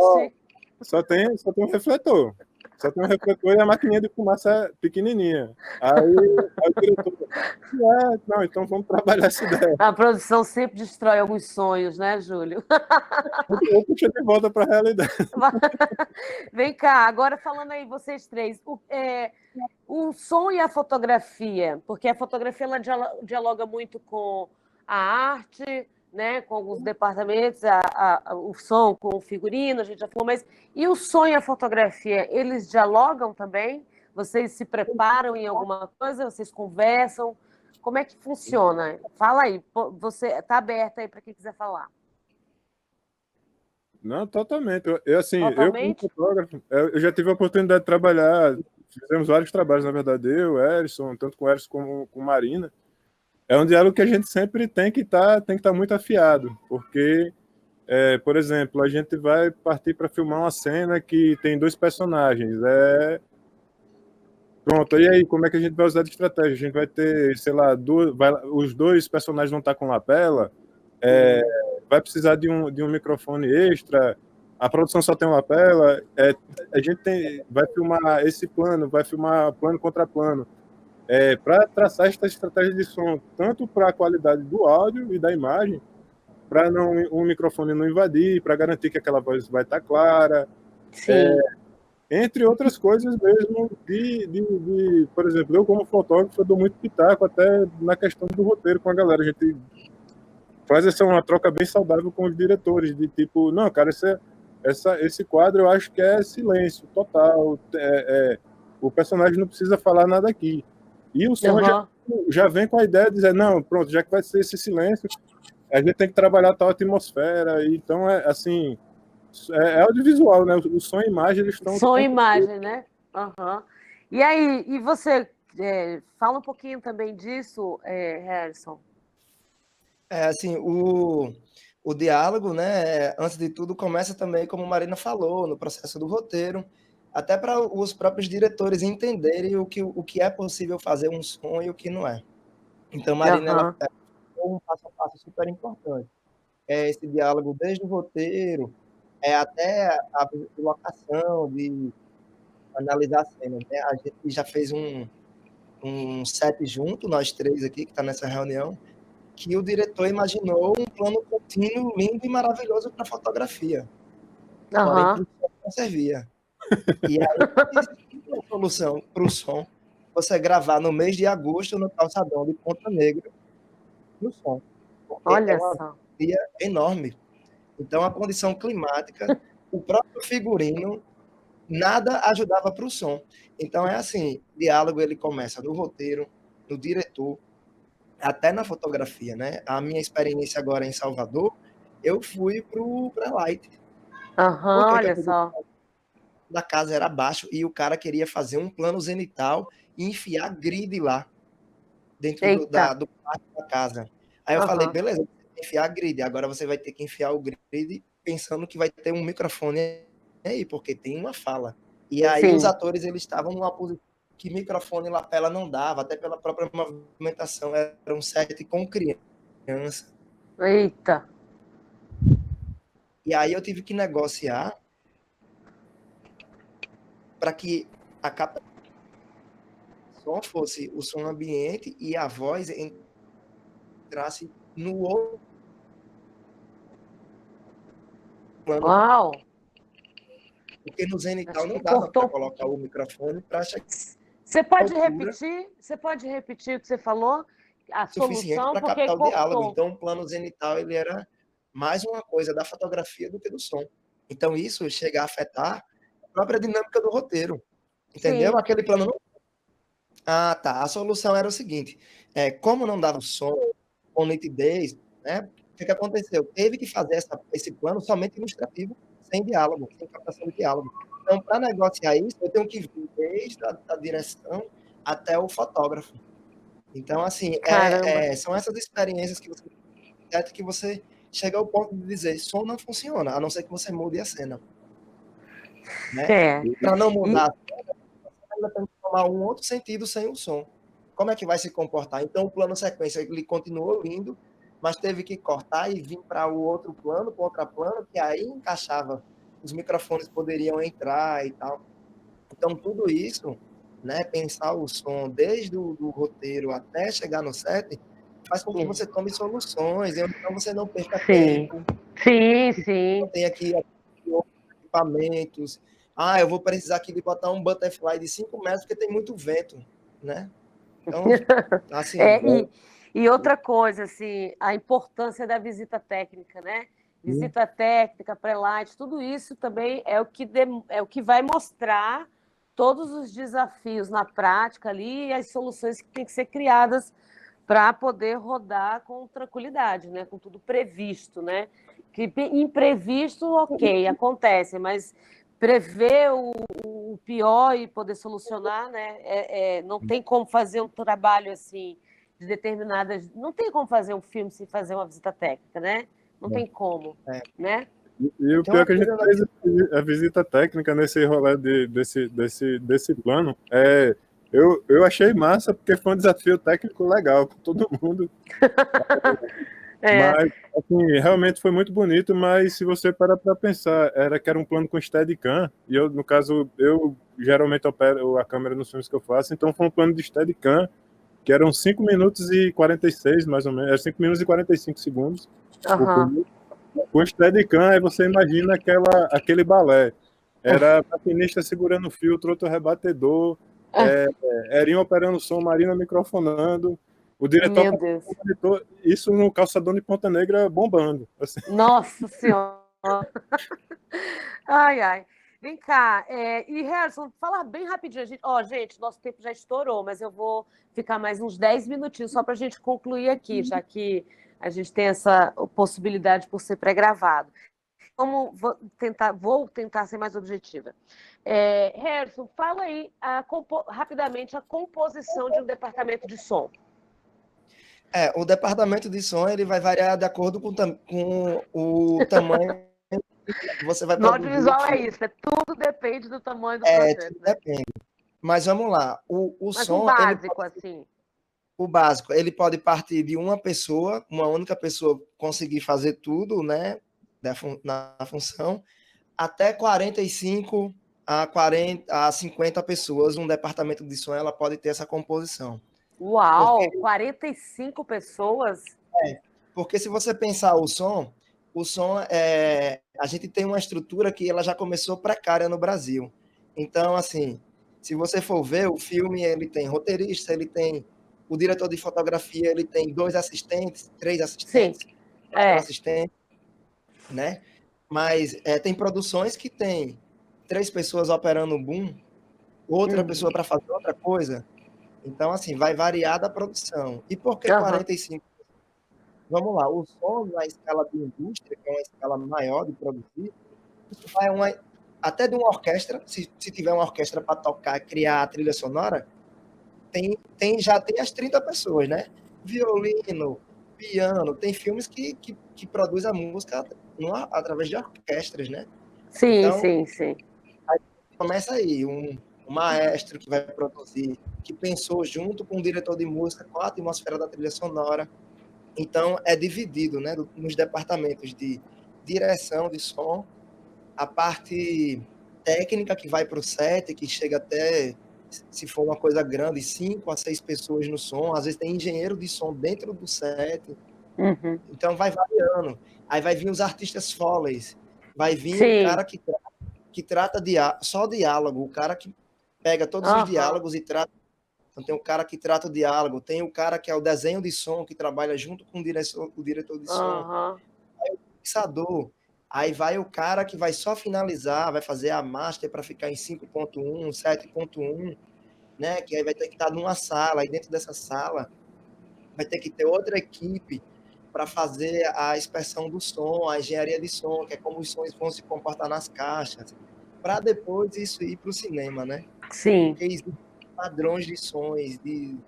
Speaker 4: Só tem um refletor. Só tem um refletor e a maquininha de fumaça pequenininha. Aí o diretor... não, então vamos trabalhar essa ideia.
Speaker 1: A produção sempre destrói alguns sonhos, né, Júlio?
Speaker 4: Eu puxo de volta para a realidade.
Speaker 1: Vem cá, agora falando aí, vocês três, o som e a fotografia, porque a fotografia ela dialoga muito com a arte, né, com alguns departamentos, o som com o figurino, a gente já falou, mas e o som e a fotografia, eles dialogam também? Vocês se preparam em alguma coisa? Vocês conversam? Como é que funciona? Fala aí, você está aberta aí para quem quiser falar.
Speaker 4: Não, totalmente. Eu como fotógrafo, eu já tive a oportunidade de trabalhar, fizemos vários trabalhos, na verdade, eu, Erison, tanto com o Erison como com Marina. É um diálogo que a gente sempre tem que estar muito afiado, porque, por exemplo, a gente vai partir para filmar uma cena que tem 2 personagens. Pronto, e aí, como é que a gente vai usar de estratégia? A gente vai ter, sei lá, os 2 personagens vão estar com lapela, vai precisar de um microfone extra, a produção só tem uma lapela, a gente vai filmar esse plano, vai filmar plano contra plano, para traçar essa estratégia de som, tanto para a qualidade do áudio e da imagem, para o microfone não invadir, para garantir que aquela voz vai estar clara, entre outras coisas mesmo, por exemplo, eu como fotógrafo, eu dou muito pitaco até na questão do roteiro com a galera, a gente faz uma troca bem saudável com os diretores, de tipo, não, cara, esse quadro eu acho que é silêncio total, o personagem não precisa falar nada aqui. E o som já vem com a ideia de dizer, não, pronto, já que vai ser esse silêncio, a gente tem que trabalhar tal atmosfera, então assim, audiovisual, né? O som e a imagem, eles estão...
Speaker 1: Som e imagem, né? E aí, e você, fala um pouquinho também disso, Harrison?
Speaker 2: Assim, o diálogo, né, antes de tudo, começa também, como a Marina falou, no processo do roteiro, até para os próprios diretores entenderem o que é possível fazer um som e o que não é. Então, Marina, ela um passo a passo super importante. Esse diálogo desde o roteiro, até a locação, de analisar a cena, né? A gente já fez um set junto, nós 3 aqui, que está nessa reunião, que o diretor imaginou um plano contínuo, lindo e maravilhoso para fotografia. Porém, não servia. E aí, a solução para o som, você gravar no mês de agosto no calçadão de Ponta Negra, no som.
Speaker 1: Olha só.
Speaker 2: Enorme. Então, a condição climática, o próprio figurino, nada ajudava para o som. Então, assim, o diálogo ele começa no roteiro, no diretor, até na fotografia, né? A minha experiência agora em Salvador, eu fui para Light.
Speaker 1: Olha só.
Speaker 2: Da casa era baixo e o cara queria fazer um plano zenital e enfiar grid lá, dentro do quarto da casa. Aí eu falei, beleza, você tem que enfiar grid, agora você vai ter que enfiar o grid pensando que vai ter um microfone aí, porque tem uma fala. E aí os atores, eles estavam numa posição que microfone e lapela não dava, até pela própria movimentação, era um set com criança.
Speaker 1: Eita!
Speaker 2: E aí eu tive que negociar para que a capa som fosse o som ambiente e a voz entrasse no outro plano.
Speaker 1: Uau!
Speaker 2: Porque no Zenital
Speaker 1: Acho
Speaker 2: não
Speaker 1: que
Speaker 2: dava para
Speaker 1: cortou.
Speaker 2: colocar o microfone para chegar
Speaker 1: Você pode
Speaker 2: altura
Speaker 1: repetir? Você pode repetir o que você falou? A
Speaker 2: suficiente
Speaker 1: solução,
Speaker 2: para
Speaker 1: porque
Speaker 2: captar o diálogo.
Speaker 1: cortou.
Speaker 2: Então, o plano zenital ele era mais uma coisa da fotografia do que do som. Então, isso chega a afetar a própria dinâmica do roteiro. Entendeu?
Speaker 1: Sim.
Speaker 2: Aquele plano não. Ah, tá. A solução era o seguinte: como não dava som com nitidez, né? O que aconteceu? Teve que fazer esse plano somente ilustrativo, sem diálogo, sem captação de diálogo. Então, para negociar isso, eu tenho que vir desde a direção até o fotógrafo. Então, assim,
Speaker 1: Caramba.
Speaker 2: são essas experiências que você chega ao ponto de dizer, som não funciona, a não ser que você mude a cena, né?
Speaker 1: É.
Speaker 2: Para não
Speaker 1: E,
Speaker 2: mudar a cena, você ainda tem que tomar um outro sentido sem o som. Como é que vai se comportar? Então, o plano sequência, ele continuou lindo, mas teve que cortar e vir para o outro plano, contraplano, que aí encaixava, os microfones poderiam entrar e tal. Então, tudo isso, né, pensar o som desde do roteiro até chegar no set, faz com que você tome soluções, então você não perca
Speaker 1: sim.
Speaker 2: tempo,
Speaker 1: Sim, sim.
Speaker 2: tem aqui outros equipamentos. Ah, eu vou precisar aqui de botar um butterfly de 5 metros porque tem muito vento, né? Então, assim,
Speaker 1: E outra coisa, assim, a importância da visita técnica, né? Visita técnica, pré-light, tudo isso também é o que vai mostrar todos os desafios na prática ali e as soluções que têm que ser criadas para poder rodar com tranquilidade, né? Com tudo previsto, né? Que imprevisto, ok, acontece, mas prever o pior e poder solucionar, né? Não tem como fazer um trabalho assim de determinadas. Não tem como fazer um filme sem fazer uma visita técnica, né? Não tem como, né?
Speaker 4: E o
Speaker 2: tem
Speaker 4: pior
Speaker 2: uma
Speaker 4: é que a gente
Speaker 2: coisa
Speaker 4: fez a visita técnica nesse rolê desse plano. Eu achei massa, porque foi um desafio técnico legal com todo mundo. Mas, assim, realmente foi muito bonito, mas se você parar para pensar, era um plano com Steadicam, e eu, no caso, eu geralmente opero a câmera nos filmes que eu faço, então foi um plano de Steadicam, que eram 5 minutos e 46, mais ou menos, era 5 minutos e 45 segundos.
Speaker 1: Uhum.
Speaker 4: Com Steadicam, aí você imagina aquele balé. Era maquinista segurando o filtro, outro rebatedor, Erinho operando o som, Marina microfonando, o diretor,
Speaker 1: Meu Deus.
Speaker 4: isso no calçadão de Ponta Negra bombando. Assim.
Speaker 1: Nossa Senhora! Ai, ai. Vem cá, e Harrison, fala bem rapidinho. Gente, nosso tempo já estourou, mas eu vou ficar mais uns 10 minutinhos só para a gente concluir aqui, já que a gente tem essa possibilidade por ser pré-gravado. Vou tentar ser mais objetiva. Harrison, fala aí rapidamente a composição de um departamento de som.
Speaker 2: o departamento de som ele vai variar de acordo com o tamanho que você vai
Speaker 1: No
Speaker 2: produzir.
Speaker 1: audiovisual é isso, tudo depende do tamanho do projeto.
Speaker 2: Tudo depende. Mas vamos lá, o som...
Speaker 1: o básico, assim.
Speaker 2: O básico, ele pode partir de uma única pessoa conseguir fazer tudo, né, na função, até 45 a 50 pessoas, um departamento de som, ela pode ter essa composição.
Speaker 1: Uau, 45 pessoas?
Speaker 2: Porque se você pensar o som, a gente tem uma estrutura que ela já começou precária no Brasil. Então, assim, se você for ver, o filme ele tem roteirista, ele tem o diretor de fotografia, ele tem 2 assistentes, 3 assistentes, 4 assistentes, né? Mas tem produções que tem 3 pessoas operando o boom, outra pessoa para fazer outra coisa. Então, assim, vai variar da produção. E por que 45? Vamos lá, o som na escala de indústria, que é uma escala maior de produzir, isso vai até de uma orquestra, se tiver uma orquestra para tocar, criar a trilha sonora, já tem as 30 pessoas, né? Violino, piano, tem filmes que produz a música através de orquestras, né?
Speaker 1: Sim,
Speaker 2: então,
Speaker 1: sim.
Speaker 2: Aí começa aí, um maestro que vai produzir, que pensou junto com o diretor de música qual a atmosfera da trilha sonora. Então, é dividido, né, nos departamentos de direção de som, a parte técnica que vai para o set, que chega até, se for uma coisa grande, 5 a 6 pessoas no som, às vezes tem engenheiro de som dentro do set, então vai variando. Aí vai vir os artistas foleys, vai vir o cara que que trata só diálogo, o cara que pega todos os diálogos e trata. Então, tem o cara que trata o diálogo, tem o cara que é o desenho de som, que trabalha junto com o diretor de som, aí o mixador, aí vai o cara que vai só finalizar, vai fazer a master para ficar em 5.1, 7.1, né? Que aí vai ter que estar numa sala, aí dentro dessa sala vai ter que ter outra equipe para fazer a inspeção do som, a engenharia de som, que é como os sons vão se comportar nas caixas, para depois isso ir para o cinema, né?
Speaker 1: Sim.
Speaker 2: Porque existem padrões de sons, de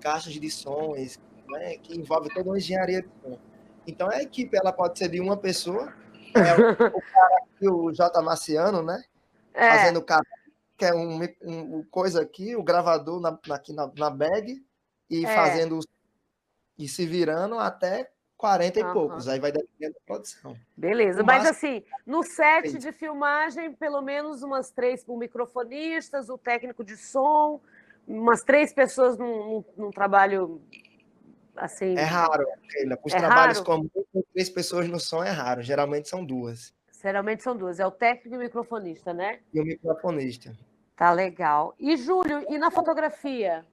Speaker 2: caixas de sons, né? Que envolve toda uma engenharia de som. Então, a equipe ela pode ser de uma pessoa, o cara aqui, o J. Marciano, né? Fazendo o cara, que é um coisa aqui, o gravador aqui na bag, e fazendo e se virando até 40 e poucos. Aí vai dependendo da produção.
Speaker 1: Beleza, mas assim, no set de filmagem, pelo menos umas 3 microfonistas, o técnico de som, umas 3 pessoas num trabalho assim.
Speaker 2: É raro, Keila. Os trabalhos com 3 pessoas no som é raro. Geralmente são 2.
Speaker 1: Geralmente são 2. É o técnico e o microfonista, né?
Speaker 2: E o microfonista.
Speaker 1: Tá legal. E, Júlio, e na fotografia?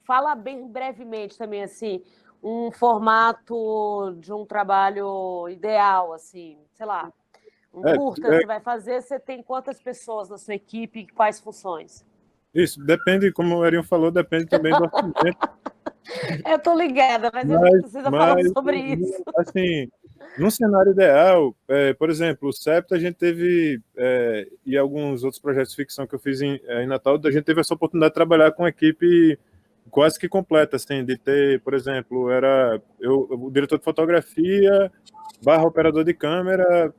Speaker 1: Fala bem brevemente também, assim, um formato de um trabalho ideal, assim, sei lá, um curta você vai fazer, você tem quantas pessoas na sua equipe e quais funções?
Speaker 4: Isso, depende, como o Erinho falou, depende também do orçamento.
Speaker 1: Eu tô ligada, mas a gente precisa falar sobre isso.
Speaker 4: Assim, num cenário ideal, por exemplo, o Septa a gente teve, e alguns outros projetos de ficção que eu fiz em Natal, a gente teve essa oportunidade de trabalhar com uma equipe quase que completa, assim, de ter, por exemplo, era o diretor de fotografia, operador de câmera,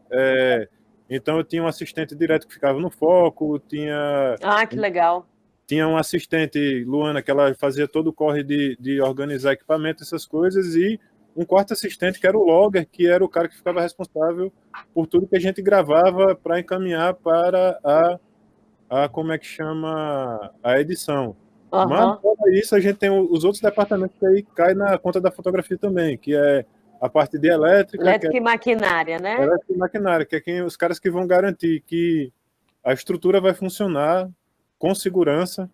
Speaker 4: então eu tinha um assistente direto que ficava no foco, tinha...
Speaker 1: Ah, que legal.
Speaker 4: Tinha uma assistente, Luana, que ela fazia todo o corre de organizar equipamento, essas coisas, e um quarto assistente, que era o logger, que era o cara que ficava responsável por tudo que a gente gravava para encaminhar para como é que chama, a edição. Mas, fora isso, a gente tem os outros departamentos que aí cai na conta da fotografia também, que é a parte de elétrica.
Speaker 1: Elétrica e maquinária, né?
Speaker 4: Elétrica e maquinária, que é os caras que vão garantir que a estrutura vai funcionar com segurança,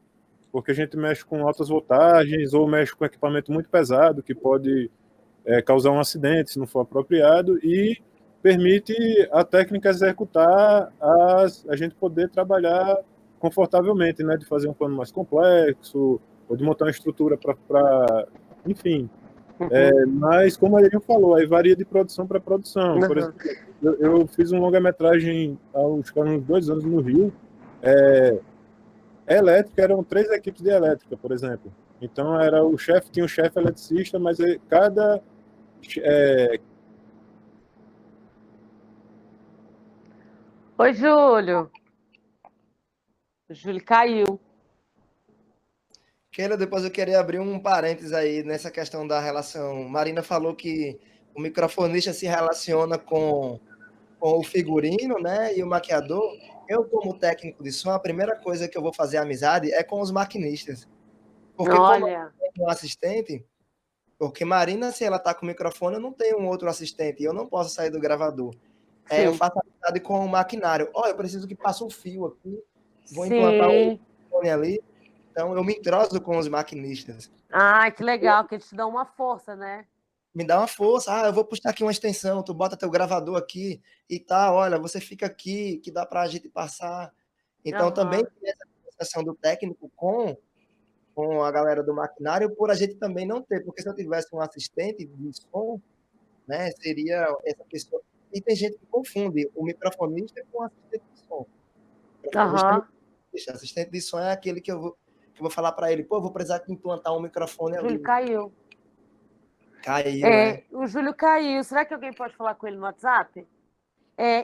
Speaker 4: porque a gente mexe com altas voltagens ou mexe com equipamento muito pesado, que pode causar um acidente se não for apropriado, e permite a técnica executar a gente poder trabalhar confortavelmente, né, de fazer um plano mais complexo, ou de montar uma estrutura para enfim. Mas, como a Erinho falou, aí varia de produção para produção. Por exemplo, eu fiz um longa-metragem há uns 2 anos no Rio, elétrica, eram 3 equipes de elétrica, por exemplo. Então, tinha um chefe eletricista, mas cada...
Speaker 1: Oi, Júlio. O Júlio caiu.
Speaker 2: Keila, depois eu queria abrir um parênteses aí nessa questão da relação. Marina falou que o microfonista se relaciona com o figurino, né, e o maquiador. Eu, como técnico de som, a primeira coisa que eu vou fazer amizade é com os maquinistas. Porque como eu tenho um assistente, porque Marina, se ela tá com o microfone, eu não tenho um outro assistente, e eu não posso sair do gravador. Eu faço amizade com o maquinário. Eu preciso que passe um fio aqui, vou implantar um fone ali. Então, eu me entroso com os maquinistas.
Speaker 1: Ah, que legal, que eles te dão uma força, né?
Speaker 2: Me dá uma força. Eu vou puxar aqui uma extensão, tu bota teu gravador aqui e tal, olha, você fica aqui, que dá pra gente passar. Então, também tem essa negociação do técnico com a galera do maquinário, por a gente também não ter, porque se eu tivesse um assistente de som, né, seria essa pessoa. E tem gente que confunde o microfonista com o assistente de som. Assistente de som é aquele que eu vou falar para ele, eu vou precisar implantar um microfone ali.
Speaker 1: Júlio caiu.
Speaker 2: Caiu, né?
Speaker 1: O Júlio caiu. Será que alguém pode falar com ele no WhatsApp?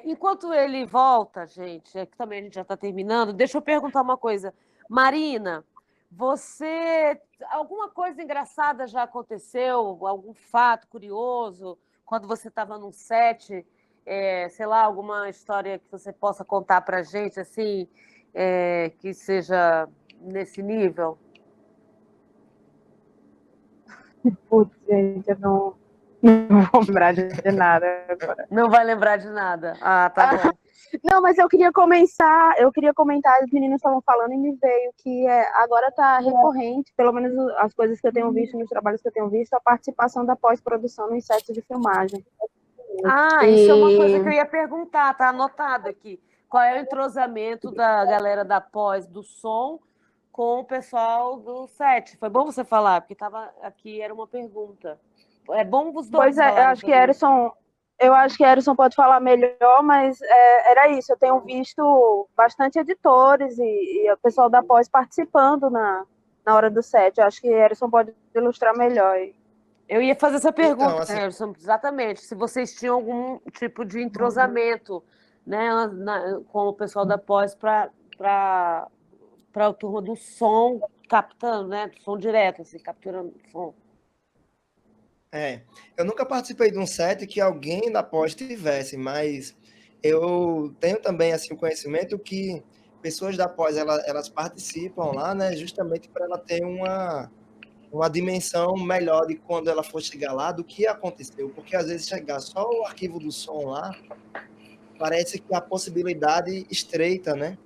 Speaker 1: Enquanto ele volta, gente, que também a gente já está terminando, deixa eu perguntar uma coisa. Marina, alguma coisa engraçada já aconteceu? Algum fato curioso? Quando você estava num set, sei lá, alguma história que você possa contar para a gente, assim, que seja nesse nível?
Speaker 3: Putz, gente, eu não vou lembrar de nada agora.
Speaker 1: Não vai lembrar de nada? Ah, tá bom.
Speaker 3: Não, mas eu queria comentar, os meninos estavam falando e me veio que agora está recorrente, pelo menos as coisas que eu tenho visto, nos trabalhos que eu tenho visto, a participação da pós-produção nos sets de filmagem.
Speaker 1: Isso é uma coisa que eu ia perguntar, tá anotado aqui. Qual é o entrosamento da galera da pós do som com o pessoal do set? Foi bom você falar, porque estava aqui, era uma pergunta. É bom os dois
Speaker 3: Pois é,
Speaker 1: falarem
Speaker 3: eu acho que Erison pode falar melhor, mas era isso. Eu tenho visto bastante editores e o pessoal da pós participando na hora do set. Eu acho que Erison pode ilustrar melhor.
Speaker 1: Eu ia fazer essa pergunta,
Speaker 2: Então, assim,
Speaker 1: Erison, exatamente. Se vocês tinham algum tipo de entrosamento, né, com o pessoal da pós para a turma do som, captando, né, do som direto, assim, capturando som.
Speaker 2: eu nunca participei de um set que alguém da pós tivesse, mas eu tenho também assim o conhecimento que pessoas da pós elas participam lá, né, justamente para ela ter uma dimensão melhor de quando ela for chegar lá do que aconteceu, porque às vezes chegar só o arquivo do som lá parece que a possibilidade estreita, né,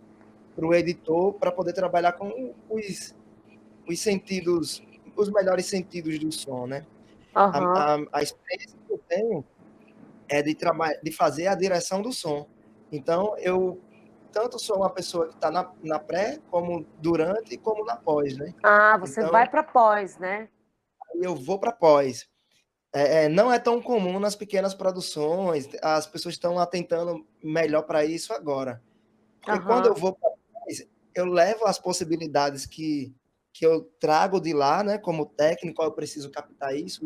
Speaker 2: para o editor para poder trabalhar com os sentidos, os melhores sentidos do som, né?
Speaker 1: Uhum.
Speaker 2: A experiência que eu tenho é de fazer a direção do som. Então, eu tanto sou uma pessoa que está na pré, como durante, como na pós, né?
Speaker 1: Ah, você
Speaker 2: Então,
Speaker 1: vai para pós, né?
Speaker 2: eu vou para pós. Não é tão comum nas pequenas produções, as pessoas estão atentando melhor para isso agora. Porque quando eu
Speaker 1: Aham.
Speaker 2: vou para pós, eu levo as possibilidades que eu trago de lá, né? Como técnico, eu preciso captar isso,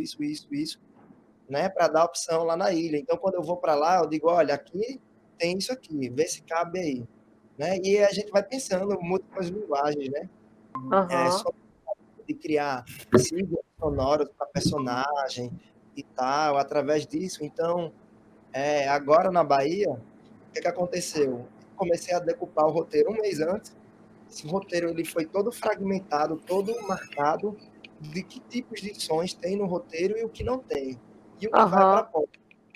Speaker 2: né, para dar opção lá na ilha. Então, quando eu vou para lá, eu digo, olha, aqui tem isso aqui, vê se cabe aí, né? E a gente vai pensando múltiplas linguagens, né?
Speaker 1: Aham.
Speaker 2: Só de criar siglas sonoras para personagem e tal, através disso. Então, agora na Bahia, o que aconteceu? Comecei a decupar o roteiro um mês antes. Esse roteiro ele foi todo fragmentado, todo marcado de que tipos de sons tem no roteiro e o que não tem. E o que vai para a
Speaker 1: Aham.
Speaker 2: pós.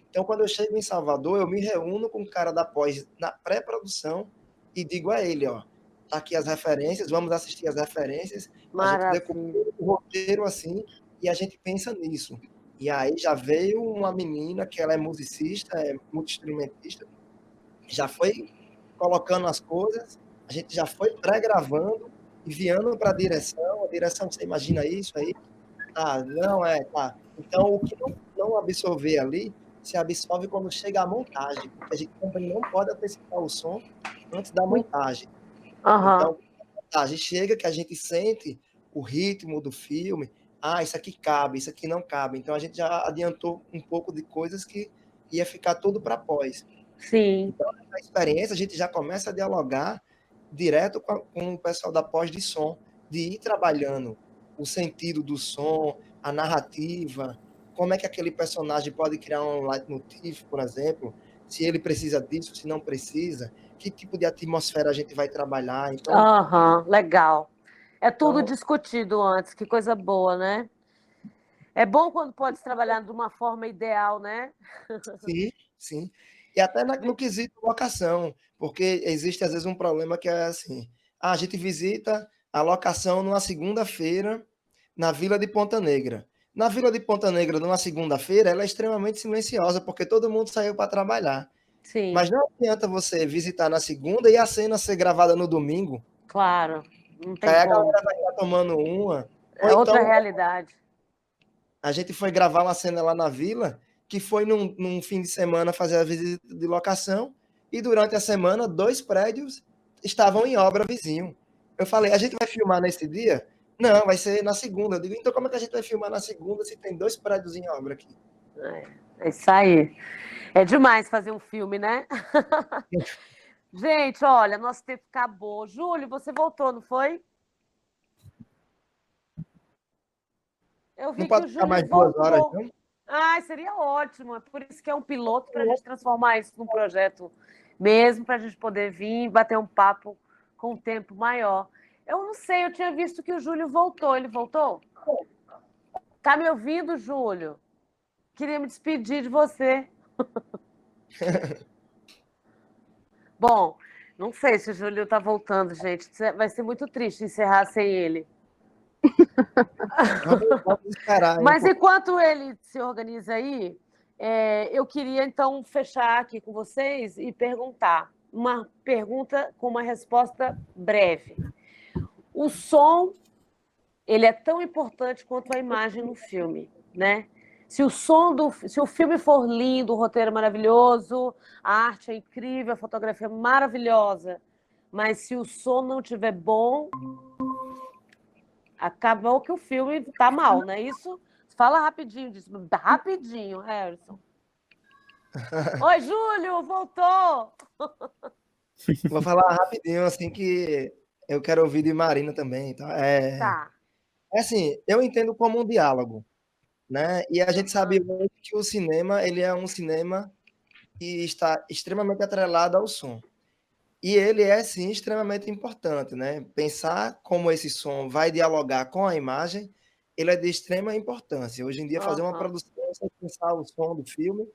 Speaker 2: Então, quando eu chego em Salvador, eu me reúno com o cara da pós na pré-produção e digo a ele, ó, tá aqui as referências, vamos assistir as referências, a gente
Speaker 1: Maravilha.
Speaker 2: decupou o roteiro assim e a gente pensa nisso. E aí já veio uma menina que ela é musicista, é multi-instrumentista, já foi colocando as coisas, a gente já foi pré-gravando, enviando para a direção, você imagina isso aí? Ah, não é, tá. Então, o que não absorver ali, se absorve quando chega a montagem, porque a gente também não pode antecipar o som antes da montagem.
Speaker 1: Aham.
Speaker 2: Então, a montagem chega que a gente sente o ritmo do filme, isso aqui cabe, isso aqui não cabe. Então, a gente já adiantou um pouco de coisas que ia ficar tudo para pós.
Speaker 1: Sim.
Speaker 2: Então, nessa experiência, a gente já começa a dialogar direto com o pessoal da pós de som, de ir trabalhando o sentido do som, a narrativa, como é que aquele personagem pode criar um leitmotiv, por exemplo, se ele precisa disso, se não precisa, que tipo de atmosfera a gente vai trabalhar. Então,
Speaker 1: Aham. Legal. É tudo
Speaker 2: então
Speaker 1: discutido antes, que coisa boa, né? É bom quando pode trabalhar de uma forma ideal, né?
Speaker 2: sim, sim. E até no quesito locação, porque existe às vezes um problema que é assim, a gente visita a locação numa segunda-feira na Vila de Ponta Negra. Na Vila de Ponta Negra, numa segunda-feira, ela é extremamente silenciosa, porque todo mundo saiu para trabalhar.
Speaker 1: Sim,
Speaker 2: Mas não adianta você visitar na segunda e a cena ser gravada no domingo,
Speaker 1: claro. Não
Speaker 2: que
Speaker 1: tem
Speaker 2: aí a
Speaker 1: como.
Speaker 2: galera vai estar tomando uma. Ou
Speaker 1: É outra
Speaker 2: então
Speaker 1: realidade.
Speaker 2: a gente foi gravar uma cena lá na vila, que foi num fim de semana fazer a visita de locação, e durante a semana, 2 prédios estavam em obra vizinho. Eu falei, a gente vai filmar nesse dia? Não, vai ser na segunda. Eu digo, então como é que a gente vai filmar na segunda se tem 2 prédios em obra aqui?
Speaker 1: É isso aí. É demais fazer um filme, né? Gente, olha, nosso tempo acabou. Júlio, você voltou, não foi? Eu
Speaker 2: Não
Speaker 1: vi que o
Speaker 2: pode ficar
Speaker 1: Júlio
Speaker 2: mais 2 horas,
Speaker 1: voltou.
Speaker 2: não?
Speaker 1: Ai, seria ótimo. É por isso que é um piloto para a gente transformar isso num projeto mesmo, para a gente poder vir e bater um papo com um tempo maior. Eu não sei, eu tinha visto que o Júlio voltou. Ele voltou? Tá me ouvindo, Júlio? Queria me despedir de você. Bom, não sei se o Júlio tá voltando, gente. Vai ser muito triste encerrar sem ele.
Speaker 2: Vamos esperar aí um
Speaker 1: Mas
Speaker 2: pouco.
Speaker 1: enquanto ele se organiza aí, eu queria então fechar aqui com vocês e perguntar uma pergunta com uma resposta breve. O som, ele é tão importante quanto a imagem no filme, né? Se o filme for lindo, o roteiro é maravilhoso, a arte é incrível, a fotografia é maravilhosa, mas se o som não estiver bom, acabou que o filme tá mal, não é isso? Fala rapidinho disso. Rapidinho, Harrison. Oi, Júlio, voltou!
Speaker 2: Vou falar rapidinho, assim, que eu quero ouvir de Marina também. Então,
Speaker 1: Tá.
Speaker 2: assim, eu entendo como um diálogo, né? E a gente sabe hoje que o cinema, ele é um cinema que está extremamente atrelado ao som. E ele é, sim, extremamente importante, né? Pensar como esse som vai dialogar com a imagem, ele é de extrema importância. Hoje em dia, fazer uma produção sem pensar o som do filme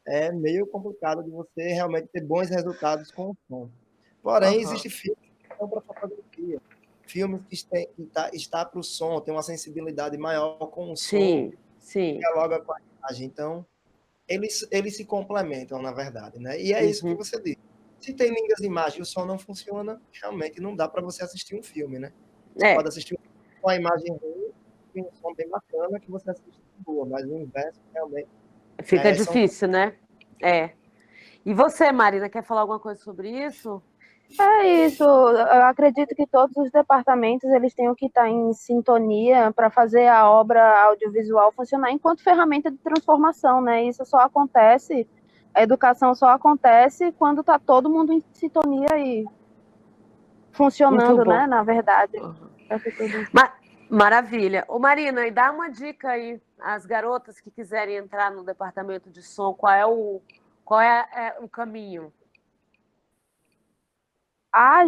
Speaker 2: é meio complicado de você realmente ter bons resultados com o som. Porém, existe filmes que estão para fotografia, filmes que está para o som, tem uma sensibilidade maior com o som,
Speaker 1: Sim.
Speaker 2: dialoga com a imagem. Então, eles se complementam, na verdade, né? E é isso que você disse. Se tem lindas imagens e o som não funciona, realmente não dá para você assistir um filme, né? Você pode assistir um filme com a imagem ruim e um som bem bacana que você assiste boa, mas o inverso realmente
Speaker 1: fica difícil, né? E você, Marina, quer falar alguma coisa sobre isso?
Speaker 3: É isso, eu acredito que todos os departamentos eles tenham que estar em sintonia para fazer a obra audiovisual funcionar enquanto ferramenta de transformação, né? Isso só acontece, a educação só acontece quando está todo mundo em sintonia e funcionando, né? Na verdade.
Speaker 1: Maravilha. Ô, Marina, e dá uma dica aí às garotas que quiserem entrar no departamento de som, qual é o caminho?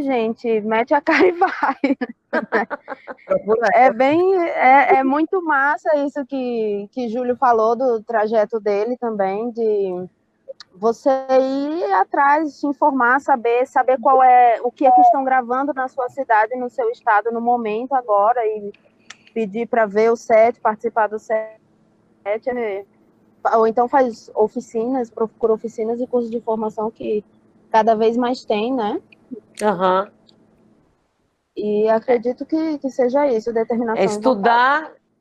Speaker 3: Gente, mete a cara e vai. É muito massa isso que Júlio falou do trajeto dele também, de você ir atrás, se informar, saber o que é que estão gravando na sua cidade, no seu estado, no momento agora, e pedir para ver o set, participar do set, ou então faz oficinas, procura oficinas e cursos de formação que cada vez mais tem, né? E acredito que seja isso, determinação.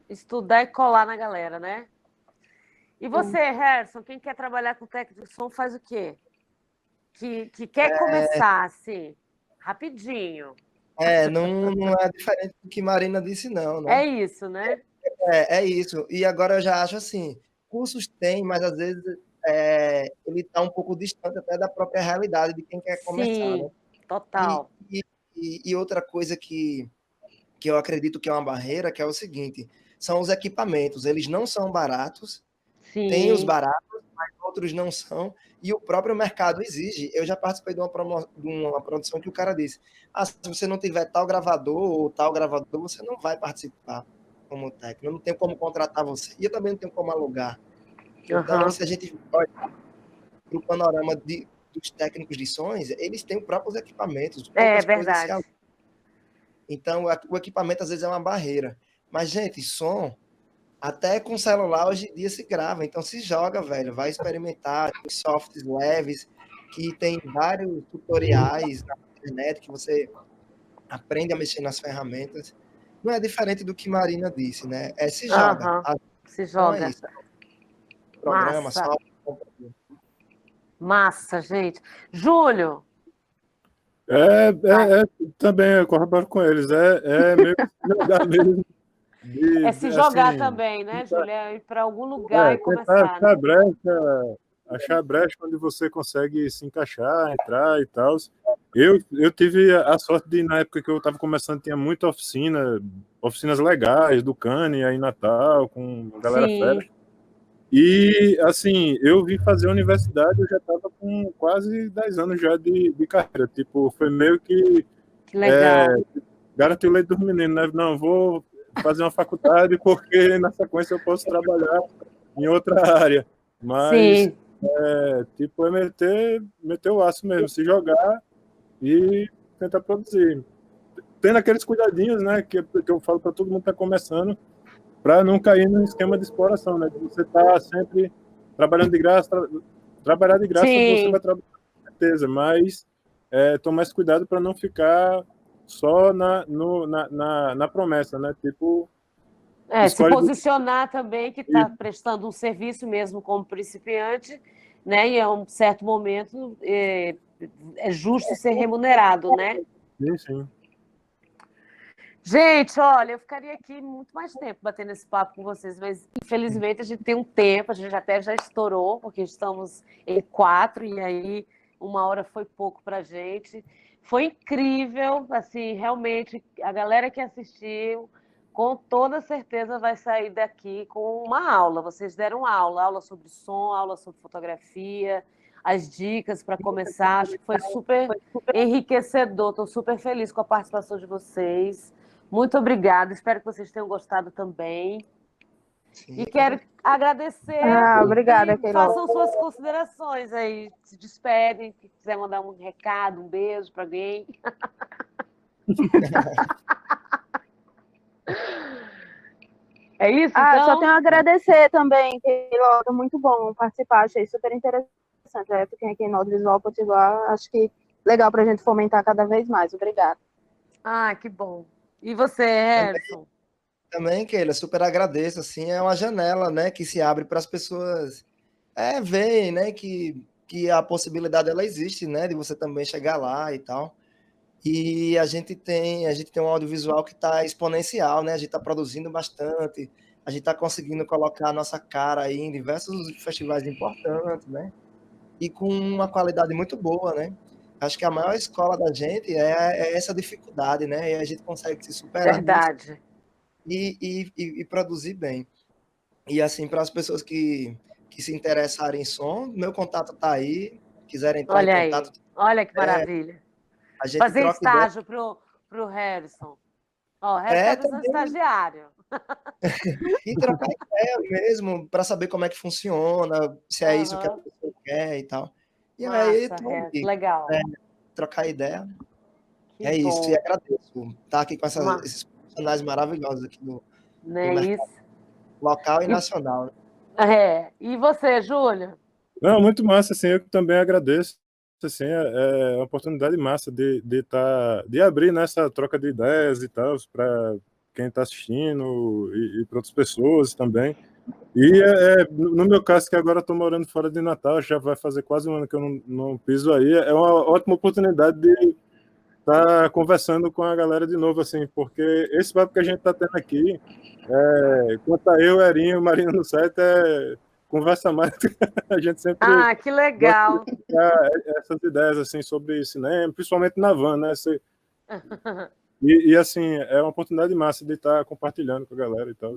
Speaker 1: Estudar e colar na galera, né? E você, Harrison, quem quer trabalhar com técnico de som faz o quê? Que quer começar, assim, rapidinho.
Speaker 2: Não é diferente do que Marina disse, não, né?
Speaker 1: É isso, né?
Speaker 2: É isso. E agora eu já acho assim, cursos tem, mas às vezes ele está um pouco distante até da própria realidade de quem quer começar, né?
Speaker 1: Total.
Speaker 2: E outra coisa que eu acredito que é uma barreira, que é o seguinte, são os equipamentos. Eles não são baratos, tem os baratos, mas outros não são, e o próprio mercado exige. Eu já participei de uma produção que o cara disse, se você não tiver tal gravador ou tal gravador, você não vai participar como técnico, não tem como contratar você, e eu também não tenho como alugar. Então, se a gente olha para o panorama dos técnicos de sons, eles têm os próprios equipamentos.
Speaker 1: Verdade.
Speaker 2: Então, o equipamento às vezes é uma barreira. Mas, gente, som, até com celular hoje em dia se grava. Então, se joga, velho. Vai experimentar. Tem softs leves, que tem vários tutoriais na internet que você aprende a mexer nas ferramentas. Não é diferente do que Marina disse, né? Se joga.
Speaker 1: Se joga.
Speaker 2: É isso. Programa, software.
Speaker 1: Massa, gente. Júlio.
Speaker 4: Também eu corroboro com eles. É meio que se jogar mesmo.
Speaker 1: Se jogar assim, também, né, Júlio? Ir para algum lugar e começar.
Speaker 4: Achar brecha onde você consegue se encaixar, entrar e tal. Eu tive a sorte de, na época que eu estava começando, tinha muita oficinas legais, do Cane, aí em Natal, com a galera fera. E, assim, eu vim fazer a universidade, eu já estava com quase 10 anos já de carreira. Tipo, foi meio que
Speaker 1: legal.
Speaker 4: Garantir o leite dos meninos, né? Não, vou fazer uma faculdade porque na sequência eu posso trabalhar em outra área. Mas Tipo, meter o aço mesmo, se jogar e tentar produzir. Tendo aqueles cuidadinhos, né, que eu falo para todo mundo que está começando, para não cair no esquema de exploração, né? De você tá sempre trabalhando de graça, trabalhar de graça você vai trabalhar com certeza, mas tomar esse cuidado para não ficar só na promessa, né? Tipo,
Speaker 1: se posicionar também que está prestando um serviço mesmo como principiante, né? E a um certo momento é justo ser remunerado, né?
Speaker 4: Sim, sim.
Speaker 1: Gente, olha, eu ficaria aqui muito mais tempo batendo esse papo com vocês, mas infelizmente a gente tem um tempo, a gente até já estourou, porque estamos em 4, e aí 1 hora foi pouco para gente. Foi incrível, assim, realmente, a galera que assistiu, com toda certeza vai sair daqui com uma aula. Vocês deram aula sobre som, aula sobre fotografia, as dicas para começar. Acho que foi super enriquecedor. Estou super feliz com a participação de vocês. Muito obrigada. Espero que vocês tenham gostado também. Sim. E quero agradecer.
Speaker 3: Obrigada, Keila.
Speaker 1: Façam suas considerações aí. Se despedem. Se quiser mandar um recado, um beijo para alguém. É isso, então?
Speaker 3: Só tenho a agradecer também, Keila. Muito bom participar. Achei super interessante. Porque aqui no Audiovisual Potiguar, acho que legal para a gente fomentar cada vez mais. Obrigada.
Speaker 1: Que bom. E você, Harrison?
Speaker 2: Também, Keila, super agradeço. Assim, é uma janela, né, que se abre para as pessoas verem, né, que a possibilidade ela existe, né, de você também chegar lá e tal. E a gente tem um audiovisual que está exponencial, né? A gente está produzindo bastante, a gente está conseguindo colocar a nossa cara aí em diversos festivais importantes, né? E com uma qualidade muito boa, né? Acho que a maior escola da gente é essa dificuldade, né? E a gente consegue se superar
Speaker 1: Verdade.
Speaker 2: e produzir bem. E assim, para as pessoas que se interessarem em som, meu contato está aí, quiserem entrar em contato.
Speaker 1: Olha que maravilha.
Speaker 2: A gente
Speaker 1: fazer
Speaker 2: troca
Speaker 1: estágio pro Harrison. O Harrison está precisando de estagiário.
Speaker 2: E trocar ideia mesmo, para saber como é que funciona, se é isso que a pessoa quer e tal. E aí,
Speaker 1: legal.
Speaker 2: Trocar ideia.
Speaker 1: Que
Speaker 2: é
Speaker 1: bom.
Speaker 2: Isso, e agradeço estar aqui com esses profissionais maravilhosos aqui do mercado local e nacional.
Speaker 1: E você, Júlio?
Speaker 4: Não, muito massa, assim, eu também agradeço. Assim, é uma oportunidade massa de abrir nessa troca de ideias e tal, para quem está assistindo e para outras pessoas também. E no meu caso, que agora estou morando fora de Natal, já vai fazer quase 1 ano que eu não piso aí, é uma ótima oportunidade de estar conversando com a galera de novo, assim, porque esse papo que a gente está tendo aqui, quanto a eu, Erinho, Marina no site, conversa mais. A gente sempre.
Speaker 1: Que legal.
Speaker 4: Essas ideias assim sobre cinema, principalmente na van, né? E assim, é uma oportunidade massa de estar compartilhando com a galera e tal.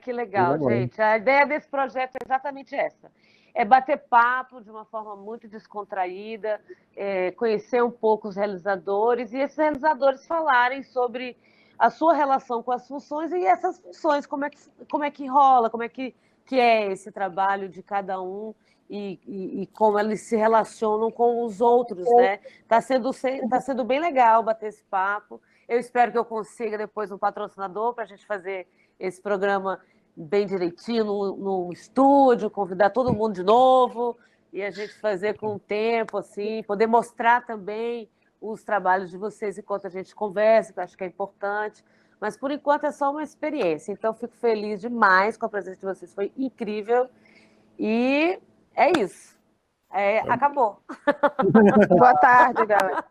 Speaker 1: Que legal, gente. A ideia desse projeto é exatamente essa. É bater papo de uma forma muito descontraída, conhecer um pouco os realizadores e esses realizadores falarem sobre a sua relação com as funções e essas funções, como é que rola, como é que é esse trabalho de cada um e como eles se relacionam com os outros, né? Tá sendo bem legal bater esse papo. Eu espero que eu consiga depois um patrocinador para a gente fazer esse programa bem direitinho no estúdio, convidar todo mundo de novo e a gente fazer com o tempo, assim, poder mostrar também os trabalhos de vocês enquanto a gente conversa, que eu acho que é importante. Mas, por enquanto, é só uma experiência. Então, fico feliz demais com a presença de vocês. Foi incrível. E é isso. Acabou.
Speaker 3: Boa tarde, galera.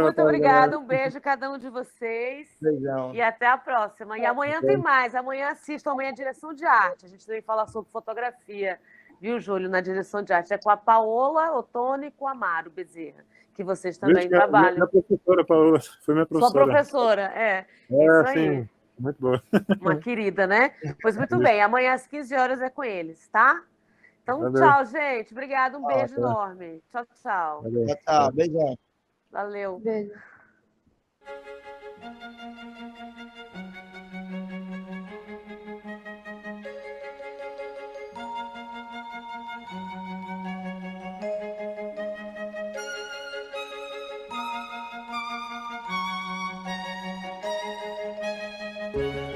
Speaker 1: Muito obrigada. Um beijo a cada um de vocês.
Speaker 2: Beijão.
Speaker 1: E até a próxima. E amanhã tem mais. Amanhã assistam amanhã a direção de arte. A gente também fala sobre fotografia, viu, Júlio, na direção de arte. É com a Paola Ottoni e com a Amaro Bezerra, que vocês também trabalham.
Speaker 4: Minha professora, Paola, foi minha professora.
Speaker 1: Sua professora, isso aí.
Speaker 4: Sim, muito boa.
Speaker 1: Uma querida, né? Pois muito bem, amanhã às 15 horas é com eles, tá? Então,
Speaker 4: Valeu.
Speaker 1: Tchau, gente. Obrigada, um beijo enorme. Tchau, tchau.
Speaker 2: Tchau, beijão.
Speaker 1: Valeu.
Speaker 3: Beijo.
Speaker 2: Tchau.